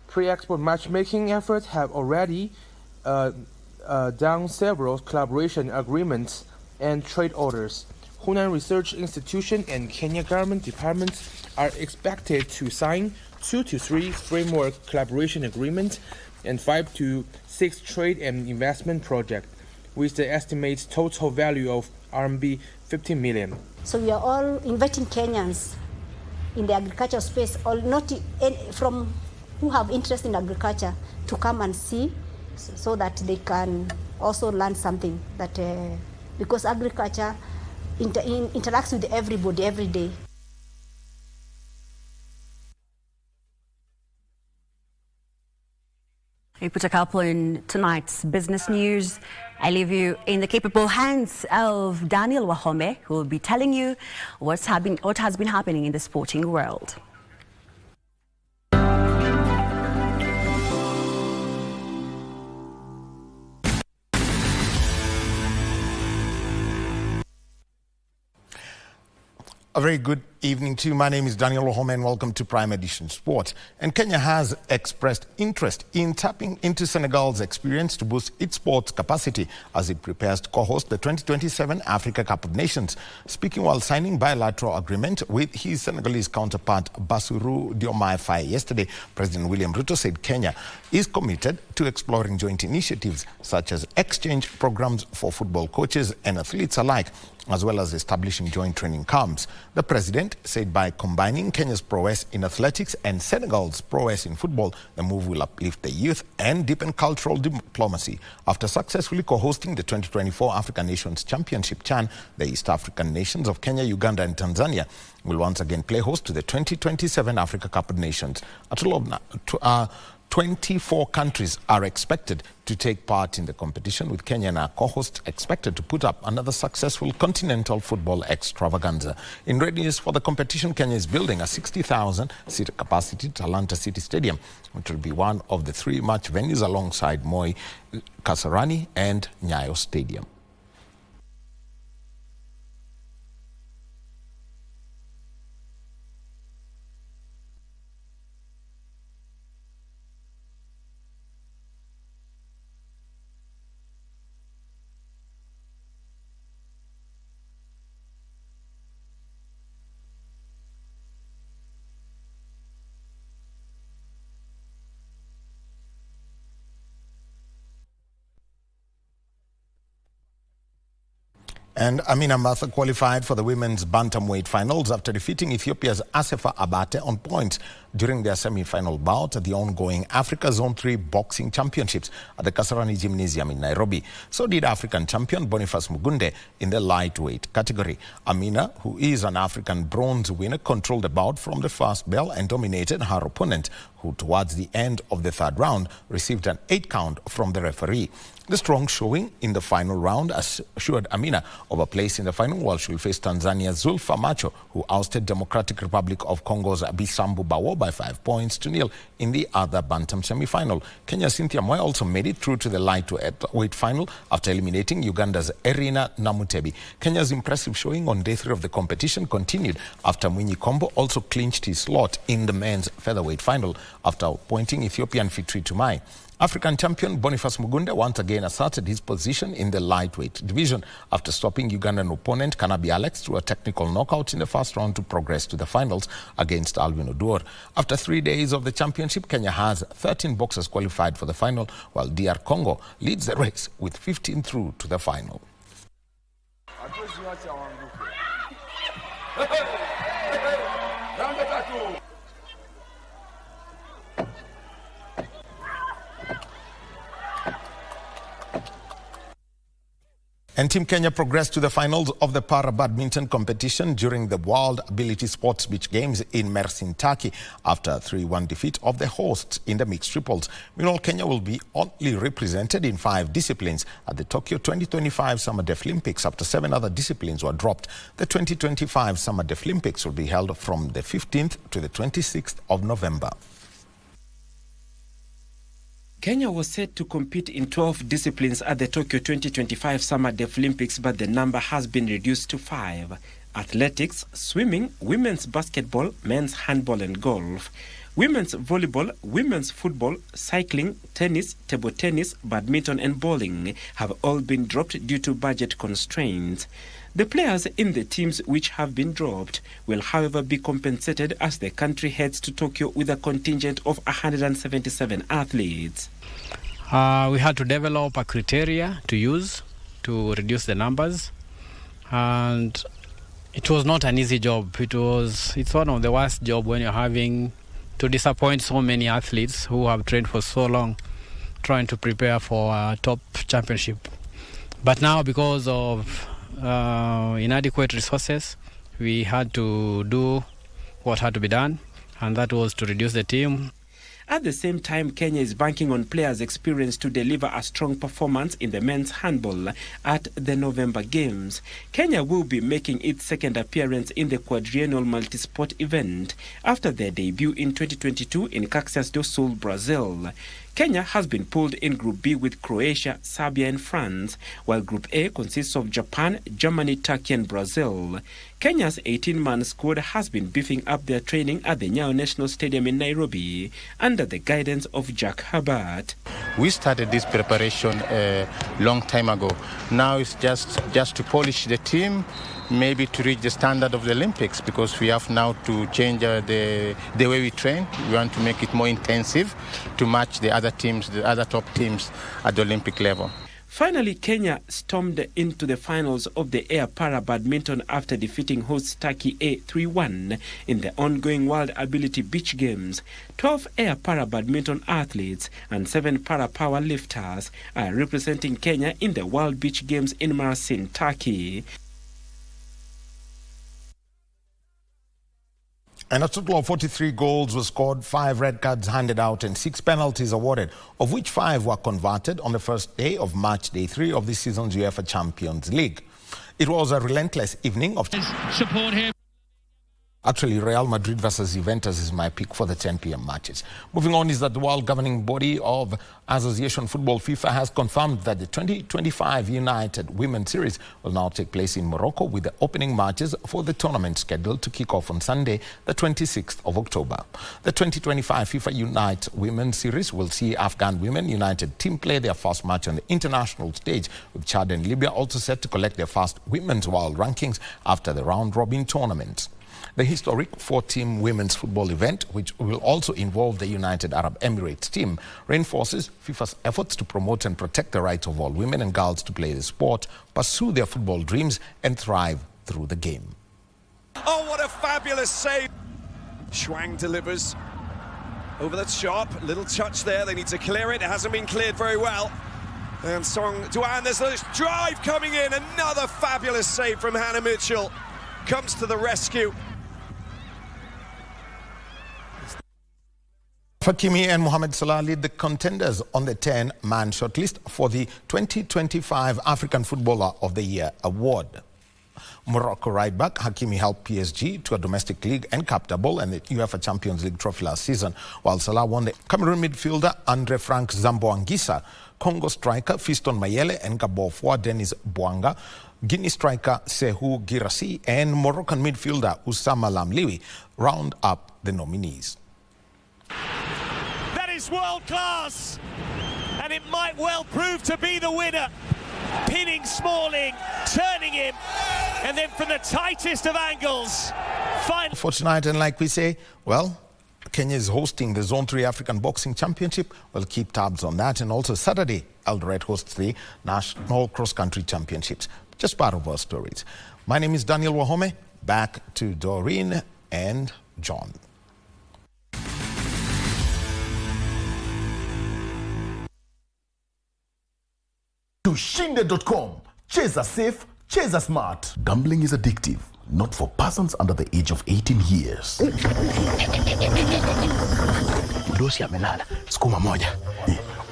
Pre-export matchmaking efforts have already done several collaboration agreements and trade orders. Hunan Research Institution and Kenya government departments are expected to sign 2 to 3 framework collaboration agreements and 5 to 6 trade and investment projects, with the estimated total value of RMB 15 million. So we are all inviting Kenyans in the agricultural space, or not from who have interest in agriculture, to come and see, so that they can also learn something, that because agriculture interacts with everybody every day. We put a couple in tonight's business news. I leave you in the capable hands of Daniel Wahome, who will be telling you what has been happening in the sporting world. A very good evening to you. My name is Daniel Ohome and welcome to Prime Edition Sport. And Kenya has expressed interest in tapping into Senegal's experience to boost its sports capacity as it prepares to co-host the 2027 Africa Cup of Nations. Speaking while signing bilateral agreement with his Senegalese counterpart Bassirou Diomaye Faye yesterday, President William Ruto said Kenya is committed to exploring joint initiatives such as exchange programs for football coaches and athletes alike, as well as establishing joint training camps. The president said by combining Kenya's prowess in athletics and Senegal's prowess in football, the move will uplift the youth and deepen cultural diplomacy. After successfully co-hosting the 2024 African Nations Championship CHAN, the East African nations of Kenya, Uganda and Tanzania will once again play host to the 2027 Africa Cup of Nations. A total of 24 countries are expected to take part in the competition, with Kenya and our co-host expected to put up another successful continental football extravaganza. In readiness for the competition, Kenya is building a 60,000-seat capacity Talanta City Stadium, which will be one of the 3 match venues alongside Moi, Kasarani and Nyayo Stadium. And Amina Martha qualified for the women's bantamweight finals after defeating Ethiopia's Asefa Abate on points during their semi-final bout at the ongoing Africa Zone 3 Boxing Championships at the Kasarani Gymnasium in Nairobi. So did African champion Boniface Mugunde in the lightweight category. Amina, who is an African bronze winner, controlled the bout from the first bell and dominated her opponent, who towards the end of the third round received an 8 count from the referee. The strong showing in the final round assured Amina of a place in the final, while she will face Tanzania's Zulfa Macho, who ousted Democratic Republic of Congo's Bisambu Bawo by 5 points to nil in the other bantam semi-final. Kenya's Cynthia Moy also made it through to the lightweight final after eliminating Uganda's Erina Namutebi. Kenya's impressive showing on day 3 of the competition continued after Mwinyi Kombo also clinched his slot in the men's featherweight final after appointing Ethiopian Fitri Tumai. African champion Boniface Mugunde once again asserted his position in the lightweight division after stopping Ugandan opponent Kanabi Alex through a technical knockout in the first round to progress to the finals against Alvin Oduor. After 3 days of the championship, Kenya has 13 boxers qualified for the final, while DR Congo leads the race with 15 through to the final. And Team Kenya progressed to the finals of the para badminton competition during the World Ability Sports Beach Games in Mersin, Turkey, after a 3-1 defeat of the hosts in the mixed triples. Meanwhile, Kenya will be only represented in 5 disciplines at the Tokyo 2025 Summer Deaflympics after 7 other disciplines were dropped. The 2025 Summer Deaflympics will be held from the 15th to the 26th of November. Kenya was set to compete in 12 disciplines at the Tokyo 2025 Summer Deaflympics, but the number has been reduced to 5. Athletics, swimming, women's basketball, men's handball and golf, women's volleyball, women's football, cycling, tennis, table tennis, badminton and bowling have all been dropped due to budget constraints. The players in the teams which have been dropped will, however, be compensated as the country heads to Tokyo with a contingent of 177 athletes. We had to develop a criteria to use to reduce the numbers, and it was not an easy job. It's one of the worst jobs when you're having to disappoint so many athletes who have trained for so long trying to prepare for a top championship. But now, because of inadequate resources, we had to do what had to be done, and that was to reduce the team. At the same time, Kenya is banking on players' experience to deliver a strong performance in the men's handball at the November Games. Kenya will be making its second appearance in the quadrennial multisport event after their debut in 2022 in Caxias do Sul, Brazil. Kenya has been pulled in Group B with Croatia, Serbia and France, while Group A consists of Japan, Germany, Turkey and Brazil. Kenya's 18-man squad has been beefing up their training at the Nyayo National Stadium in Nairobi under the guidance of Jack Herbert. We started this preparation a long time ago. Now it's just to polish the team, maybe to reach the standard of the Olympics, because we have now to change the way we train. We want to make it more intensive to match the other teams, the other top teams at the Olympic level. Finally, Kenya stormed into the finals of the Air Para Badminton after defeating host Turkey A 3-1 in the ongoing World Ability Beach Games. 12 Air Para Badminton athletes and 7 Para Power lifters are representing Kenya in the World Beach Games in Mersin, Turkey. And a total of 43 goals were scored, 5 red cards handed out and 6 penalties awarded, of which 5 were converted on the first day of match day 3 of this season's UEFA Champions League. It was a relentless evening of support here. Actually, Real Madrid versus Juventus is my pick for the 10 p.m. matches. Moving on is that the world governing body of Association Football FIFA has confirmed that the 2025 United Women's Series will now take place in Morocco, with the opening matches for the tournament scheduled to kick off on Sunday, the 26th of October. The 2025 FIFA Unite Women's Series will see Afghan Women United team play their first match on the international stage, with Chad and Libya also set to collect their first Women's World Rankings after the round-robin tournament. The historic 4-team women's football event, which will also involve the United Arab Emirates team, reinforces FIFA's efforts to promote and protect the rights of all women and girls to play the sport, pursue their football dreams and thrive through the game. Oh, what a fabulous save! Schwang delivers over the top, little touch there, they need to clear it, it hasn't been cleared very well. And Song Duan, there's this drive coming in, another fabulous save from Hannah Mitchell, comes to the rescue. Hakimi and Mohamed Salah lead the contenders on the 10-man shortlist for the 2025 African Footballer of the Year award. Morocco right-back Hakimi helped PSG to a domestic league and cup double and the UEFA Champions League trophy last season, while Salah won the Cameroon midfielder Andre Frank Zamboanguissa, Congo striker Fiston Mayele and Gabon forward Denis Bouanga, Guinea striker Sehu Girassi and Moroccan midfielder Oussama Lamliwi round up the nominees. That is world class, and it might well prove to be the winner. Pinning Smalling, turning him, and then from the tightest of angles. For tonight, and like we say, well, Kenya is hosting the Zone 3 African Boxing Championship. We'll keep tabs on that. And also Saturday, Eldoret hosts the National Cross Country Championships. Just part of our stories. My name is Daniel Wahome. Back to Doreen and John. Tushinde.com. Cheza safe, cheza smart. Gambling is addictive, not for persons under the age of 18 years. Dosi amelala, sukuma moja.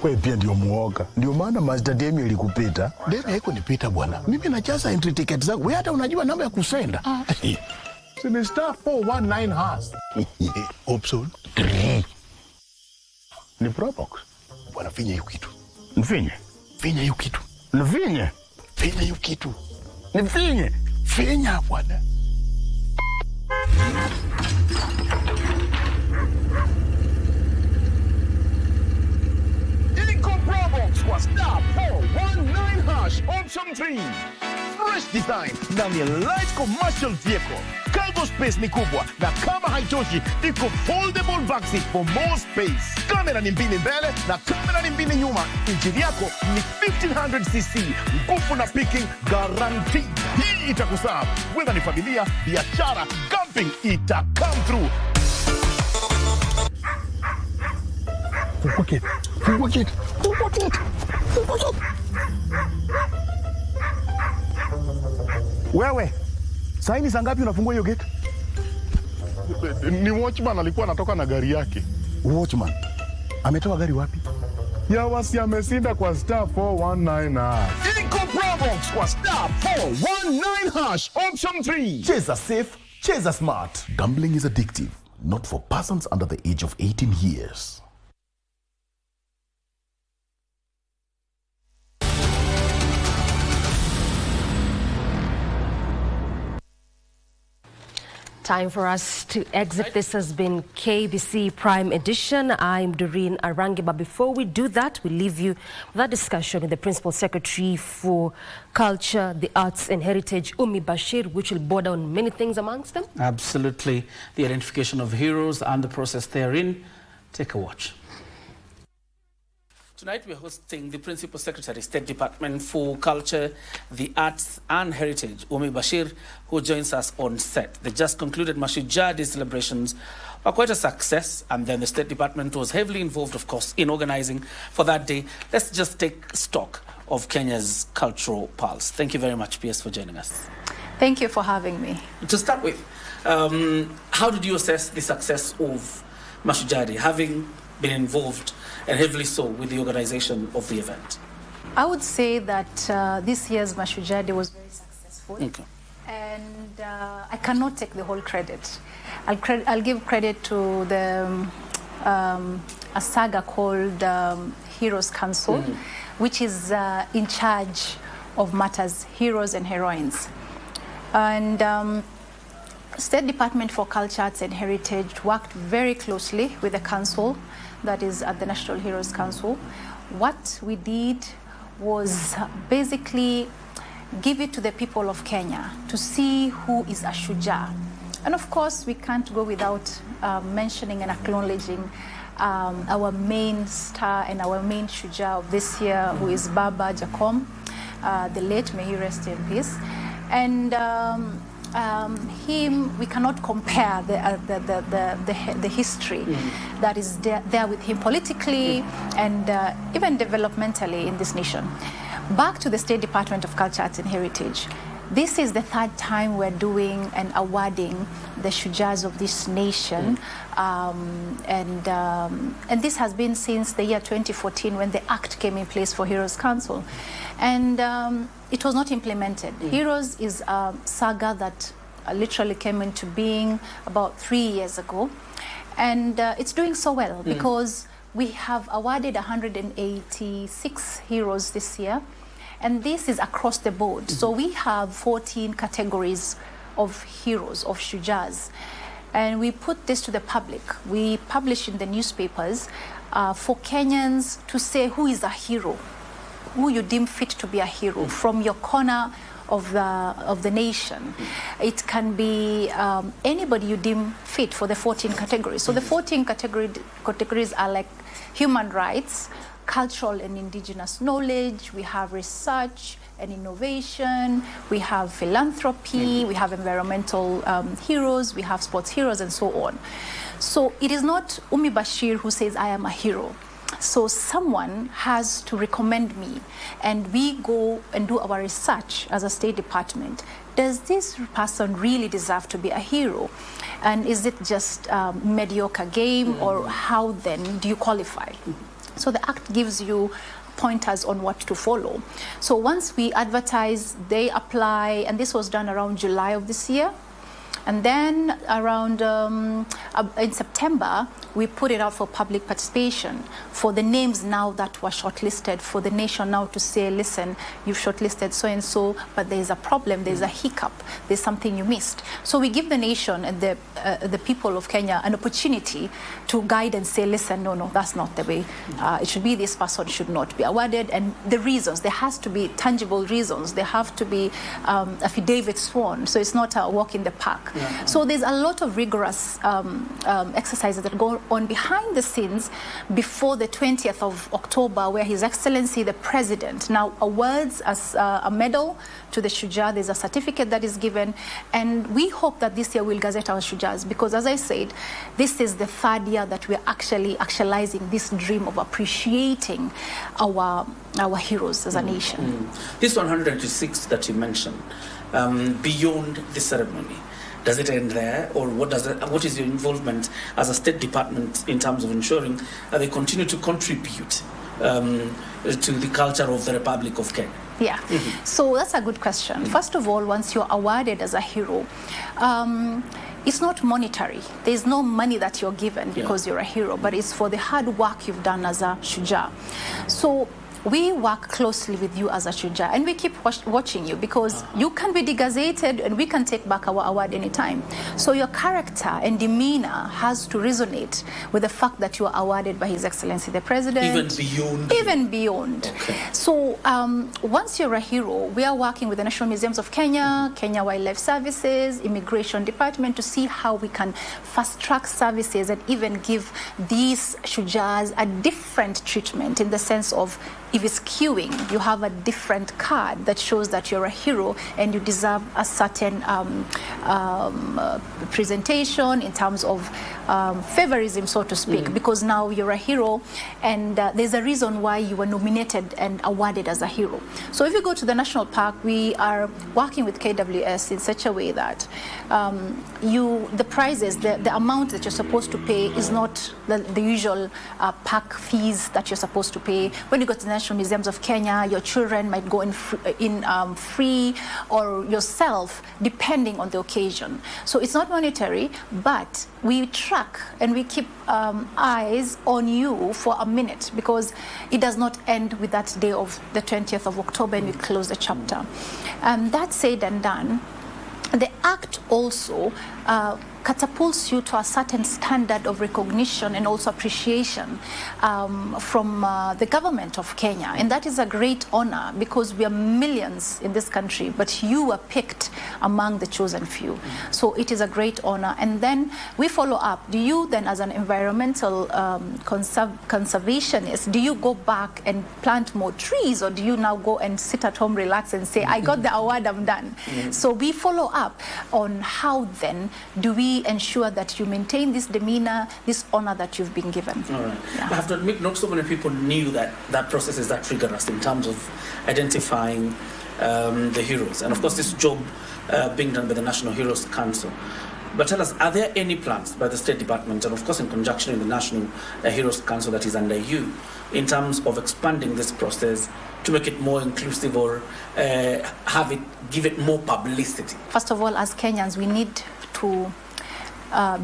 Wewe pia ndio muoga. Ndio maana Mazda Demi ilikupita. Demi haiko nipita bwana. Mimi najaza entry ticket zangu. Wewe hata unajua namba ya kusenda. Sini star 419 has. Option 3. Ni Probox. Bwana finya hiyo kitu. Mfinye. Finya hiyo kitu. Nifinye. Finya hiyo kitu. Nifinye. Finya bwana. Probox was star 419 hash option 3. Fresh design na ni light commercial vehicle. Cargo space ni kubwa na kama haitoshi iko foldable backseat for more space. Kamera ni mbili mbele na kamera ni mbili nyuma. Injini yako ni 1500cc. Nguvu na picking guaranteed. Hii itakusabu. Whether ni familia, biashara, camping, ita come through. Fungua gate. Fungua gate. Fungua gate. Fungua gate. Wewe, saa hii saa ngapi unafungua hiyo gate? Ni watchman alikuwa anatoka na gari yake. Watchman? Ametoa gari wapi? Ya wasi amesinda kwa star 419 hash. Iko Probox kwa star 419 hash option 3. Cheza safe, cheza smart. Gambling is addictive, not for persons under the age of 18 years. Time for us to exit. This has been KBC Prime Edition. I'm Doreen Arange. But before we do that, we leave you with that discussion with the Principal Secretary for Culture, the Arts and Heritage, Umi Bashir, which will border on many things amongst them. Absolutely. The identification of heroes and the process therein. Take a watch. Tonight we're hosting the Principal Secretary, State Department for Culture, the Arts and Heritage, Umi Bashir, who joins us on set. The just concluded Mashujaa Day celebrations were quite a success, and then the State Department was heavily involved, of course, in organizing for that day. Let's just take stock of Kenya's cultural pulse. Thank you very much, PS, for joining us. Thank you for having me. To start with, how did you assess the success of Mashujaa Day, having been involved and heavily so with the organization of the event? I would say that this year's Mashujaa Day was very successful. Okay. And I cannot take the whole credit. I'll give credit to the a saga called Heroes Council, which is in charge of matters heroes and heroines. And State Department for Culture, Arts and Heritage worked very closely with the council, that is at the National Heroes Council. What we did was basically give it to the people of Kenya to see who is a Shujaa. And of course, we can't go without mentioning and acknowledging our main star and our main Shujaa of this year, who is Baba Jacom, the late, may he rest in peace. And him, we cannot compare the history that is there with him politically and even developmentally in this nation. Back to the State Department of Culture, Arts and Heritage. This is the third time we're doing and awarding the Shujaas of this nation. And this has been since the year 2014 when the Act came in place for Heroes Council. And it was not implemented. Heroes is a saga that literally came into being about 3 years ago. And it's doing so well because we have awarded 186 heroes this year. And this is across the board. So we have 14 categories of heroes, of Shujaas. And we put this to the public. We publish in the newspapers for Kenyans to say who is a hero, who you deem fit to be a hero from your corner of the nation. It can be anybody you deem fit for the 14 categories. So the 14 categories are like human rights, cultural and indigenous knowledge, we have research and innovation, we have philanthropy, we have environmental heroes, we have sports heroes, and so on. So it is not Umi Bashir who says, I am a hero. So someone has to recommend me, and we go and do our research as a State Department. Does this person really deserve to be a hero? And is it just a mediocre game, or how then do you qualify? So the Act gives you pointers on what to follow. So once we advertise, they apply, and this was done around July of this year. And then around in September, we put it out for public participation for the names now that were shortlisted, for the nation now to say, listen, you've shortlisted so-and-so, but there's a problem, there's a hiccup, there's something you missed. So we give the nation and the people of Kenya an opportunity to guide and say, listen, no, that's not the way. It should be this person should not be awarded. And the reasons, there has to be tangible reasons. There have to be affidavits sworn. So it's not a walk in the park. So there's a lot of rigorous exercises that go on behind the scenes before the 20th of October, where His Excellency the President now awards us a medal to the Shujaa. There's a certificate that is given, and we hope that this year we'll gazette our Shujaas, because as I said, this is the third year that we're actually actualizing this dream of appreciating our heroes as a nation. This 126 that you mentioned, beyond the ceremony, does it end there, or what is your involvement as a State Department in terms of ensuring that they continue to contribute to the culture of the Republic of Kenya? Yeah, so that's a good question. First of all, once you're awarded as a hero, it's not monetary. There's no money that you're given because you're a hero, but it's for the hard work you've done as a Shujaa. So we work closely with you as a Shujaa, and we keep watching you, because you can be degazetted and we can take back our award anytime. So your character and demeanor has to resonate with the fact that you are awarded by His Excellency the President. Even beyond. Okay. So once you're a hero, we are working with the National Museums of Kenya, Kenya Wildlife Services, Immigration Department to see how we can fast-track services and even give these Shujaas a different treatment, in the sense of, if it's queuing, you have a different card that shows that you're a hero and you deserve a certain presentation in terms of favorism, so to speak, because now you're a hero, and there's a reason why you were nominated and awarded as a hero. So if you go to the national park, we are working with KWS in such a way that the prizes, the amount that you're supposed to pay is not the usual park fees that you're supposed to pay. When you go to the National Museums of Kenya, your children might go in free, or yourself, depending on the occasion. So it's not monetary, but we track and we keep eyes on you for a minute, because it does not end with that day of the 20th of October and we close the chapter. That said and done, the Act also catapults you to a certain standard of recognition and also appreciation from the government of Kenya. And that is a great honor, because we are millions in this country, but you were picked among the chosen few. So it is a great honor. And then we follow up. Do you then, as an environmental conservationist, do you go back and plant more trees, or do you now go and sit at home, relax and say, I got the award, I'm done? So we follow up on how then do we ensure that you maintain this demeanor, this honor that you've been given. All right. I have to admit, not so many people knew that that process is that rigorous in terms of identifying the heroes. And of course, this job being done by the National Heroes Council. But tell us, are there any plans by the State Department, and of course in conjunction with the National Heroes Council that is under you, in terms of expanding this process to make it more inclusive, or give it more publicity? First of all, as Kenyans, we need to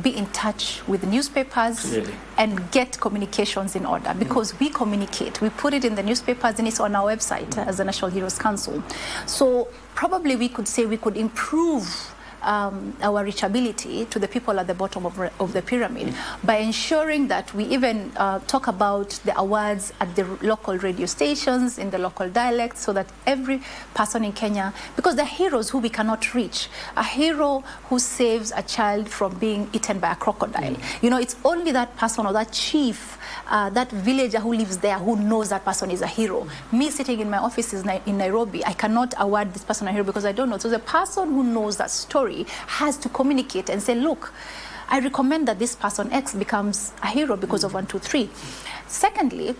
be in touch with the newspapers and get communications in order, because we communicate. We put it in the newspapers and it's on our website as the National Heroes Council. So probably we could say we could improve our reachability to the people at the bottom of the pyramid by ensuring that we even talk about the awards at the local radio stations, in the local dialects, so that every person in Kenya, because they're heroes who we cannot reach. A hero who saves a child from being eaten by a crocodile. You know, it's only that person or that chief, that villager who lives there, who knows that person is a hero. Me sitting in my office in Nairobi, I cannot award this person a hero because I don't know. So the person who knows that story has to communicate and say, look, I recommend that this person X becomes a hero because of 1, 2, 3. Secondly,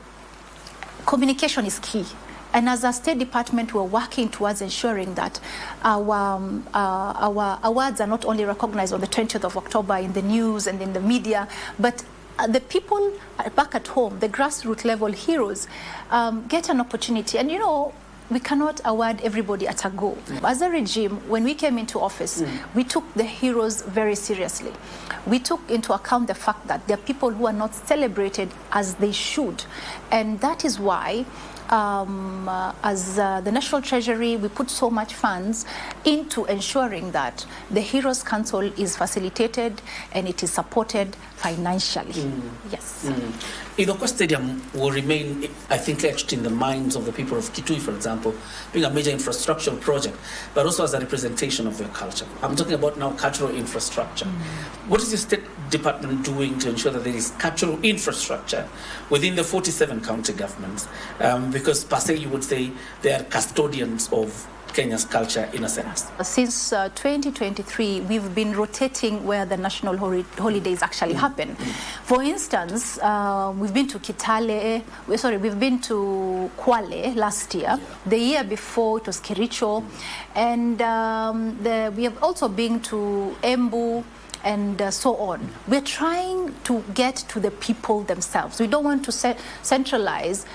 communication is key. And as a State Department, we're working towards ensuring that our awards are not only recognized on the 20th of October in the news and in the media, but the people back at home, the grassroots level heroes, get an opportunity. And you know, we cannot award everybody at a go. As a regime, when we came into office, we took the heroes very seriously. We took into account the fact that there are people who are not celebrated as they should. And that is why as the National Treasury, we put so much funds into ensuring that the Heroes Council is facilitated and it is supported financially. Yes. Idokwa Stadium will remain, I think, etched in the minds of the people of Kitui, for example, being a major infrastructural project, but also as a representation of their culture. I'm talking about now cultural infrastructure. What is the State Department doing to ensure that there is cultural infrastructure within the 47 county governments? Because per se, you would say they are custodians of Kenya's culture in a sense. Since 2023, we've been rotating where the national holidays actually happen. For instance, we've been to we've been to Kwale last year. The year before it was Kericho. And we have also been to Embu and so on. We're trying to get to the people themselves. We don't want to centralize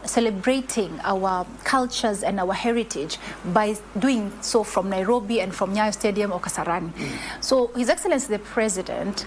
celebrating our cultures and our heritage by doing so from Nairobi and from Nyayo Stadium or Kasarani. So His Excellency the President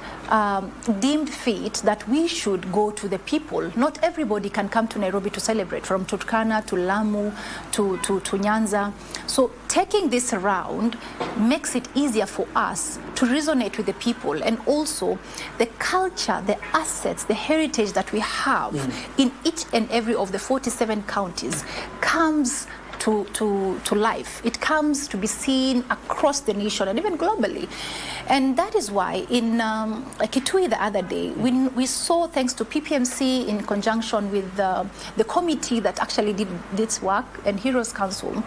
deemed fit that we should go to the people. Not everybody can come to Nairobi to celebrate, from Turkana to Lamu to Nyanza. So taking this around makes it easier for us to resonate with the people, and also the culture, the assets, the heritage that we have in each and every of the 47 counties comes to life. It comes to be seen across the nation and even globally. And that is why in Kitui the other day, we saw, thanks to PPMC in conjunction with the committee that actually did this work and Heroes Council,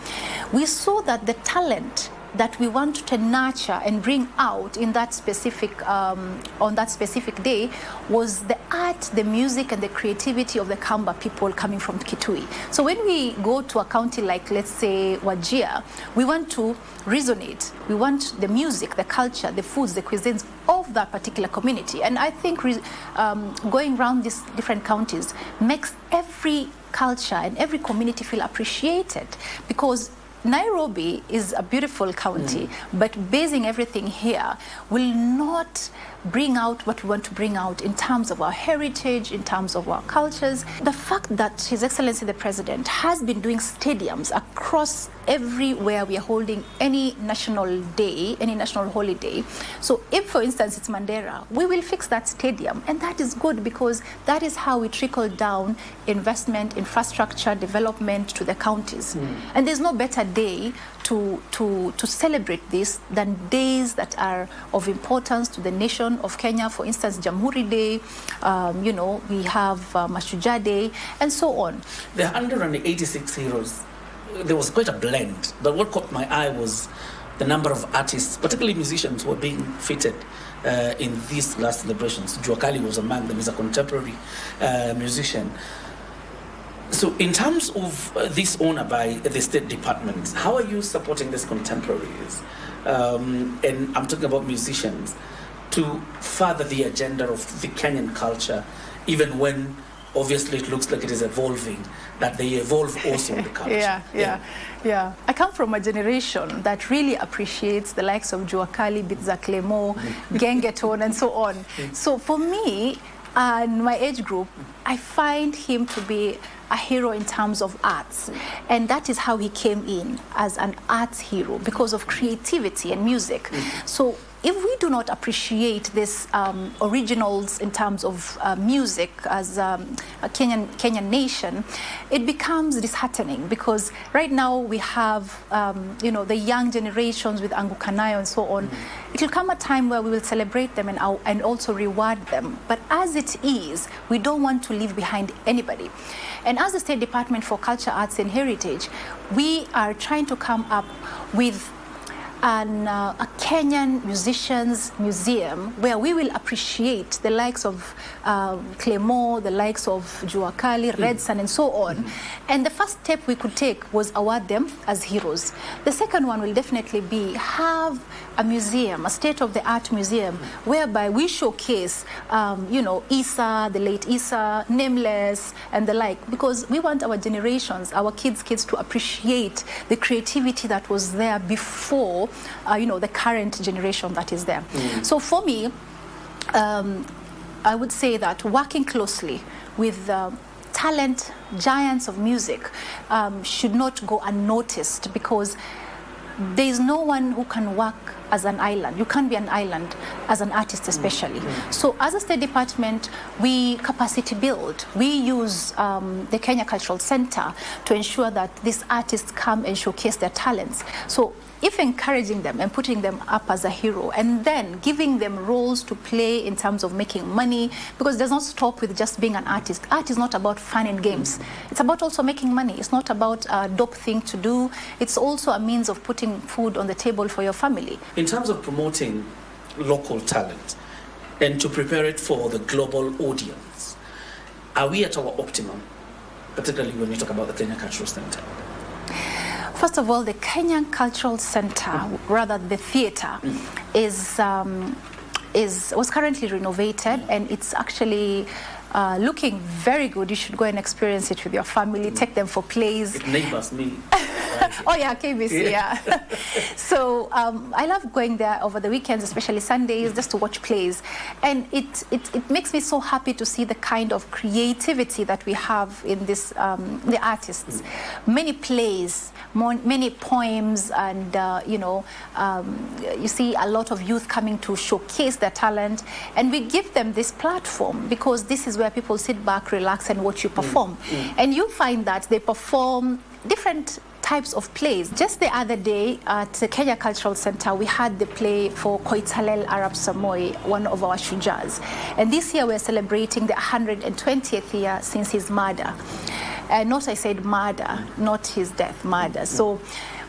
we saw that the talent that we want to nurture and bring out in that specific on that specific day was the art, the music, and the creativity of the Kamba people coming from Kitui. So when we go to a county like, let's say, Wajir, we want to resonate. We want the music, the culture, the foods, the cuisines of that particular community. And I think going around these different counties makes every culture and every community feel appreciated, because Nairobi is a beautiful county, but basing everything here will not bring out what we want to bring out in terms of our heritage, in terms of our cultures. The fact that His Excellency the President has been doing stadiums across everywhere we are holding any national day, any national holiday. So if, for instance, it's Mandera, we will fix that stadium, and that is good, because that is how we trickle down investment, infrastructure, development to the counties. And there's no better day to celebrate this than days that are of importance to the nation of Kenya. For instance, Jamhuri Day, we have Mashujaa Day, and so on. The 186 heroes, there was quite a blend. But what caught my eye was the number of artists, particularly musicians, who were being featured in these last celebrations. Juakali was among them. He's a contemporary musician. So in terms of this owner by the State Department, how are you supporting these contemporaries? And I'm talking about musicians, to further the agenda of the Kenyan culture, even when obviously it looks like it is evolving, that they evolve also in the culture. Yeah. I come from a generation that really appreciates the likes of Juakali, Bitza Clemo, Gengeton, and so on. So for me, and my age group, I find him to be a hero in terms of arts. And that is how he came in, as an arts hero, because of creativity and music. So if we do not appreciate this originals in terms of music as a Kenyan nation, it becomes disheartening, because right now we have the young generations with Angukanayo and so on. It will come a time where we will celebrate them and also reward them. But as it is, we don't want to leave behind anybody. And as the State Department for Culture, Arts and Heritage, we are trying to come up with a Kenyan musicians museum where we will appreciate the likes of Clemo, the likes of Juakali, Red Sun, and so on. And the first step we could take was award them as heroes. The second one will definitely be have a museum, a state-of-the-art museum, whereby we showcase, Isa, the late Isa, Nameless, and the like, because we want our generations, our kids to appreciate the creativity that was there before the current generation that is there. So for me, I would say that working closely with talent giants of music should not go unnoticed, because there is no one who can work as an island. You can't be an island as an artist, especially. So as a State Department, we capacity build. We use the Kenya Cultural Center to ensure that these artists come and showcase their talents. So if encouraging them and putting them up as a hero, and then giving them roles to play in terms of making money, because it does not stop with just being an artist. Art is not about fun and games. It's about also making money. It's not about a dope thing to do. It's also a means of putting food on the table for your family. In terms of promoting local talent and to prepare it for the global audience, are we at our optimum, particularly when we talk about the Kenya Cultural Center? First of all, the Kenyan Cultural Center, rather the theatre, was currently renovated, and it's actually looking very good. You should go and experience it with your family. Take them for plays. It neighbors me. Oh yeah, KBC, yeah. So I love going there over the weekends, especially Sundays, just to watch plays. And it makes me so happy to see the kind of creativity that we have in this, the artists. Many plays, many poems, and you see a lot of youth coming to showcase their talent. And we give them this platform because this is where people sit back, relax, and watch you perform. And you find that they perform different types of plays. Just the other day at the Kenya Cultural Center, we had the play for Koitalel Arab Samoei, one of our Shujaz. And this year we're celebrating the 120th year since his murder. Note I said murder, not his death, murder. So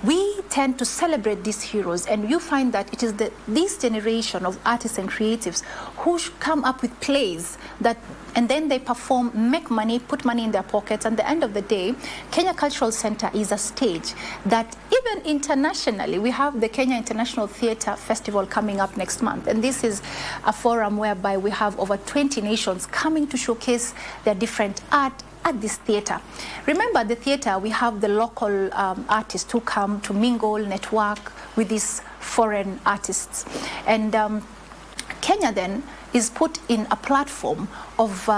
we tend to celebrate these heroes, and you find that it is this generation of artists and creatives who come up with plays that, and then they perform, make money, put money in their pockets. And at the end of the day, Kenya Cultural Center is a stage that even internationally, we have the Kenya International Theatre Festival coming up next month. And this is a forum whereby we have over 20 nations coming to showcase their different art at this theatre. Remember, the theatre, we have the local artists who come to mingle, network with these foreign artists. And Kenya then is put in a platform of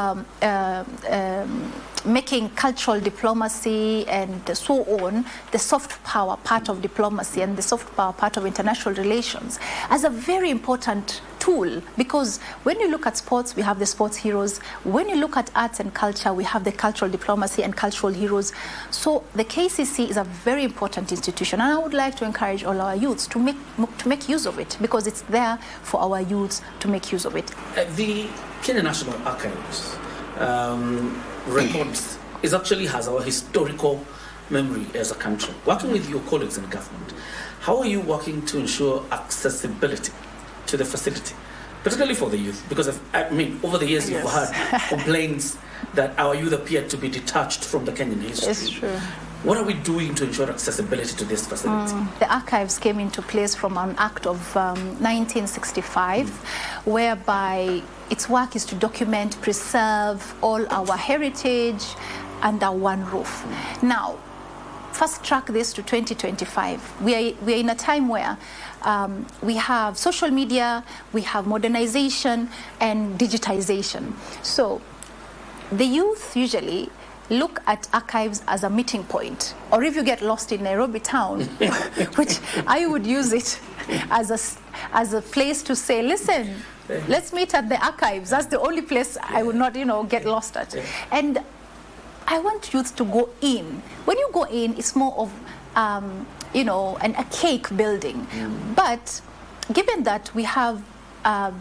making cultural diplomacy and so on, the soft power part of diplomacy and the soft power part of international relations, as a very important tool. Because when you look at sports, we have the sports heroes. When you look at arts and culture, we have the cultural diplomacy and cultural heroes. So the KCC is a very important institution, and I would like to encourage all our youths to make use of it, because it's there for our youths to make use of it. The Kenya National Archives records actually has our historical memory as a country. Working with your colleagues in government, how are you working to ensure accessibility to the facility, particularly for the youth? Because over the years, you've had complaints that our youth appear to be detached from the Kenyan history. It's true. What are we doing to ensure accessibility to this facility? The archives came into place from an act of 1965, whereby its work is to document, preserve all our heritage under one roof. Now, fast track this to 2025. We are in a time where we have social media, we have modernization and digitization. So the youth usually look at archives as a meeting point, or if you get lost in Nairobi town, which I would use it as a place to say, listen, let's meet at the archives. That's the only place I would not, get lost at. And I want youth to go in. When you go in, it's more of, a cake building. But given that we have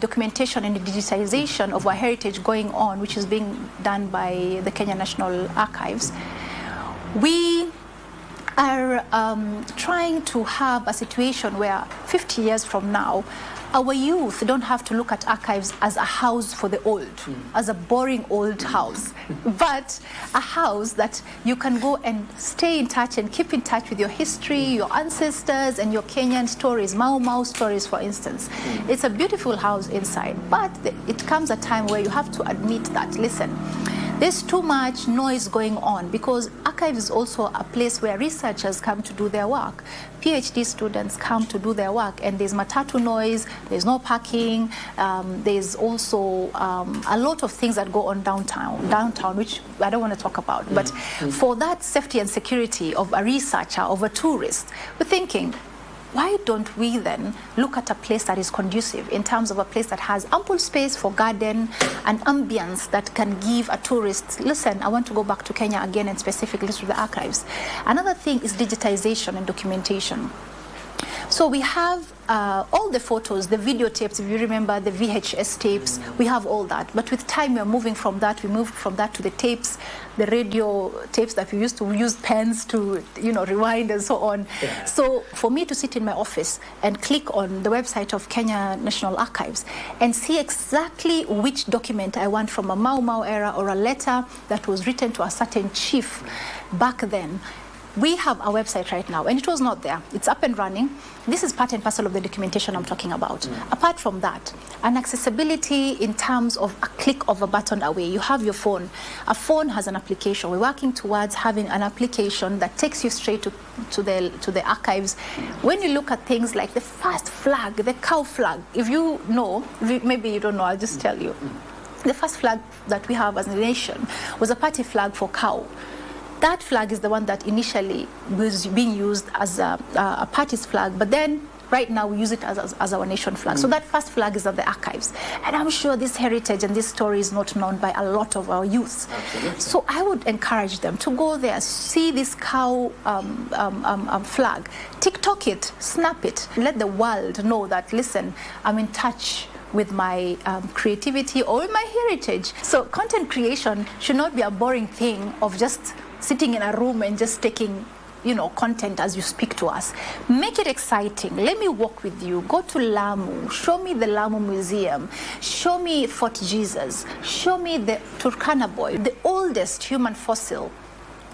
documentation and digitization of our heritage going on, which is being done by the Kenya National Archives, we are trying to have a situation where 50 years from now, our youth don't have to look at archives as a house for the old, as a boring old house, but a house that you can go and stay in touch and keep in touch with your history, your ancestors, and your Kenyan stories, Mau Mau stories, for instance. It's a beautiful house inside, but it comes a time where you have to admit that, listen, there's too much noise going on, because archives is also a place where researchers come to do their work. PhD students come to do their work, and there's matatu noise, there's no parking, there's also a lot of things that go on downtown, which I don't want to talk about. But for that safety and security of a researcher, of a tourist, we're thinking, why don't we then look at a place that is conducive in terms of a place that has ample space for garden and ambience that can give a tourist, listen, I want to go back to Kenya again, and specifically to the archives. Another thing is digitization and documentation. So we have all the photos, the videotapes, if you remember the VHS tapes, we have all that. But with time, we moved from that to the tapes, the radio tapes that we used to use pens to, rewind and so on. Yeah. So for me to sit in my office and click on the website of Kenya National Archives and see exactly which document I want from a Mau Mau era, or a letter that was written to a certain chief back then, we have a website right now, and it was not there. It's up and running. This is part and parcel of the documentation I'm talking about. Apart from that, an accessibility in terms of a click of a button away. You have your phone. A phone has an application. We're working towards having an application that takes you straight to the archives. When you look at things like the first flag, the cow flag, if you know, maybe you don't know, I'll just tell you. The first flag that we have as a nation was a party flag for cow. That flag is the one that initially was being used as a party's flag, but then right now we use it as our nation flag. So that first flag is at the archives. And I'm sure this heritage and this story is not known by a lot of our youth. Absolutely. So I would encourage them to go there, see this cow flag, TikTok it, snap it, let the world know that, listen, I'm in touch with my creativity or with my heritage. So content creation should not be a boring thing of just sitting in a room and just taking, content as you speak to us. Make it exciting. Let me walk with you. Go to Lamu. Show me the Lamu Museum. Show me Fort Jesus. Show me the Turkana boy. The oldest human fossil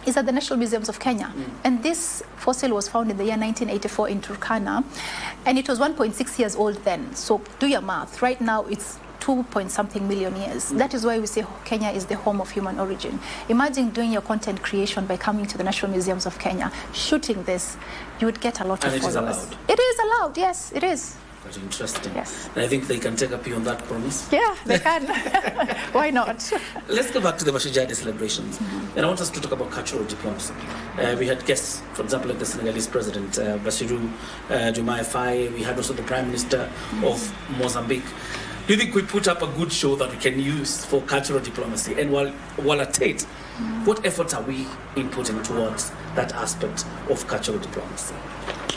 is at the National Museums of Kenya. And this fossil was found in the year 1984 in Turkana. And it was 1.6 years old then. So do your math. Right now it's 2-point-something million years. That is why we say Kenya is the home of human origin. Imagine doing your content creation by coming to the National Museums of Kenya, shooting this, you would get a lot of followers. And it is allowed? It is allowed, yes, it is. Quite interesting. Yes. And I think they can take up on that promise. Yeah, they can. Why not? Let's go back to the Mashujaa celebrations. And I want us to talk about cultural diplomacy. We had guests, for example, like the Senegalese president, Bassirou Diomaye Faye. We had also the Prime Minister of Mozambique. Do you think we put up a good show that we can use for cultural diplomacy? And while at Tate, what efforts are we inputting towards that aspect of cultural diplomacy?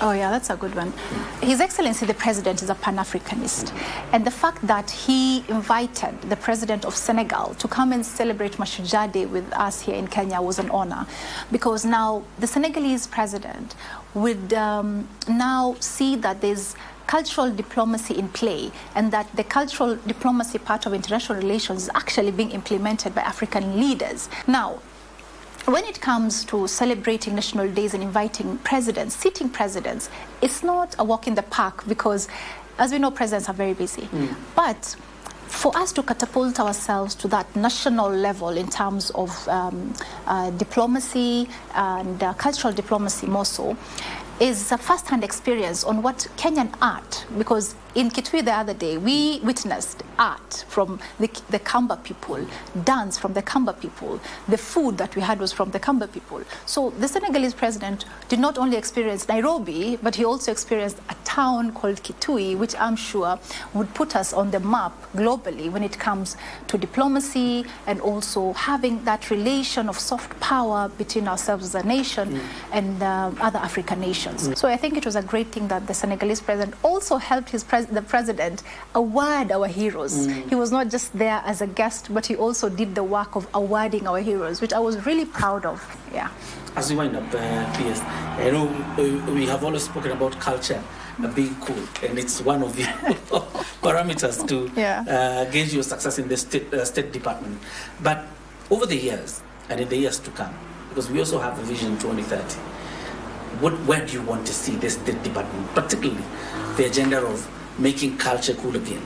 Oh yeah, that's a good one. His Excellency the President is a Pan-Africanist. And the fact that he invited the President of Senegal to come and celebrate Mashujaa Day with us here in Kenya was an honor. Because now the Senegalese President would now see that there's cultural diplomacy in play, and that the cultural diplomacy part of international relations is actually being implemented by African leaders. Now, when it comes to celebrating national days and inviting presidents, sitting presidents, it's not a walk in the park because, as we know, presidents are very busy. But for us to catapult ourselves to that national level in terms of diplomacy and cultural diplomacy more so, is a first-hand experience on what Kenyan art, because in Kitui the other day, we witnessed art from the Kamba people, dance from the Kamba people. The food that we had was from the Kamba people. So the Senegalese president did not only experience Nairobi, but he also experienced a town called Kitui, which I'm sure would put us on the map globally when it comes to diplomacy and also having that relation of soft power between ourselves as a nation and other African nations. So I think it was a great thing that the Senegalese president also helped the president award our heroes. He was not just there as a guest, but he also did the work of awarding our heroes, which I was really proud of. Yeah. As we wind up, PS, I know we have always spoken about culture being cool, and it's one of the parameters to gauge your success in the State Department. But over the years, and in the years to come, because we also have a vision 2030, where do you want to see the State Department, particularly the agenda of making culture cool again?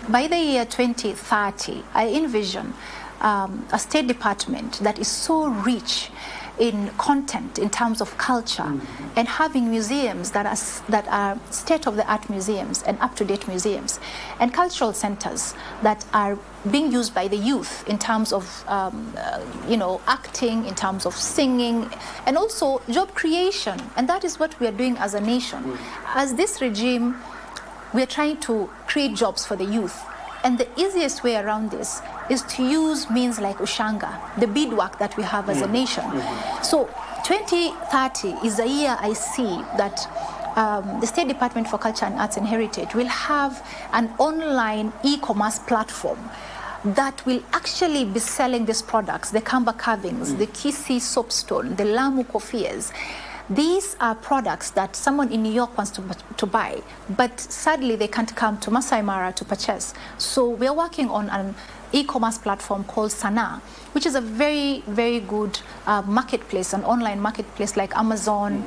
By the year 2030, I envision a State Department that is so rich in content in terms of culture and having museums that are state-of-the-art museums and up-to-date museums and cultural centers that are being used by the youth in terms of acting, in terms of singing, and also job creation. And that is what we are doing as a nation. As this regime, we are trying to create jobs for the youth. And the easiest way around this is to use means like Ushanga, the beadwork that we have as a nation. So 2030 is a year I see that the State Department for Culture and Arts and Heritage will have an online e-commerce platform that will actually be selling these products, the Kamba carvings, the Kisi soapstone, the Lamu kofias. These are products that someone in New York wants to buy, but sadly they can't come to Masai Mara to purchase. So we're working on e-commerce platform called Sana, which is a very, very good marketplace, an online marketplace like Amazon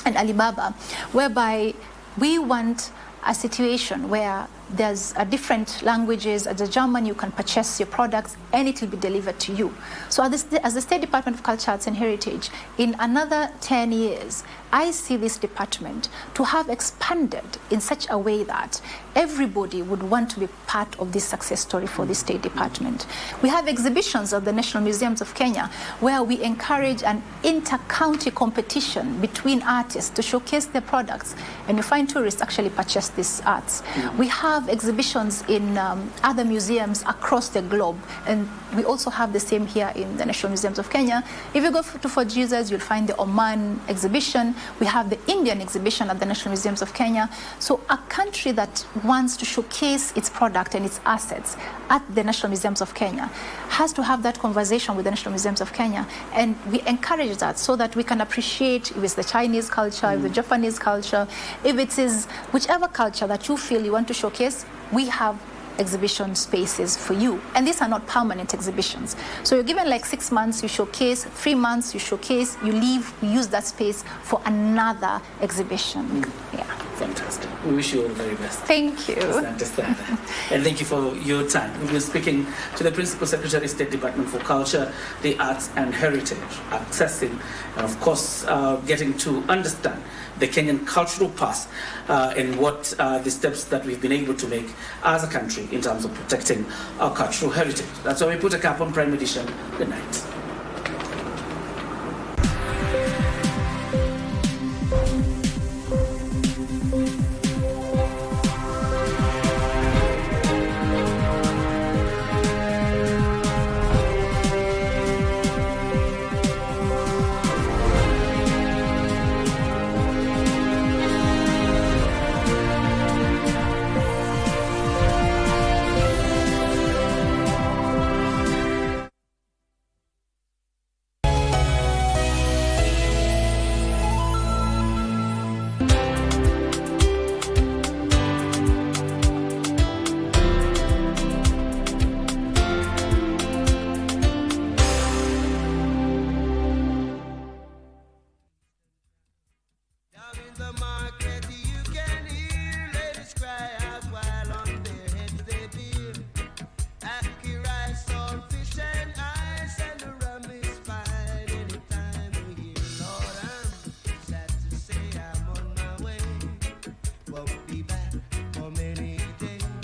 and Alibaba, whereby we want a situation where there's different languages. As a German, you can purchase your products and it will be delivered to you. So as the State Department of Culture, Arts and Heritage, in another 10 years, I see this department to have expanded in such a way that everybody would want to be part of this success story for the State Department. We have exhibitions at the National Museums of Kenya where we encourage an inter-county competition between artists to showcase their products, and you find tourists actually purchase these arts. We have exhibitions in other museums across the globe, and we also have the same here in the National Museums of Kenya. If you go to Fort Jesus, you'll find the Oman exhibition. We have the Indian exhibition at the National Museums of Kenya. So a country that wants to showcase its product and its assets at the National Museums of Kenya has to have that conversation with the National Museums of Kenya, and we encourage that so that we can appreciate if it's the Chinese culture, if the Japanese culture, if it is whichever culture that you feel you want to showcase, we have exhibition spaces for you. And these are not permanent exhibitions. So you're given like 6 months, you showcase, 3 months, you showcase, you leave, you use that space for another exhibition. Yeah. Fantastic. We wish you all the very best. Thank you. And thank you for your time. We've been speaking to the Principal Secretary, State Department for Culture, the Arts and Heritage, accessing and of course getting to understand the Kenyan cultural past and what the steps that we've been able to make as a country in terms of protecting our cultural heritage. That's why we put a cap on Prime Edition. Good night. Won't be back.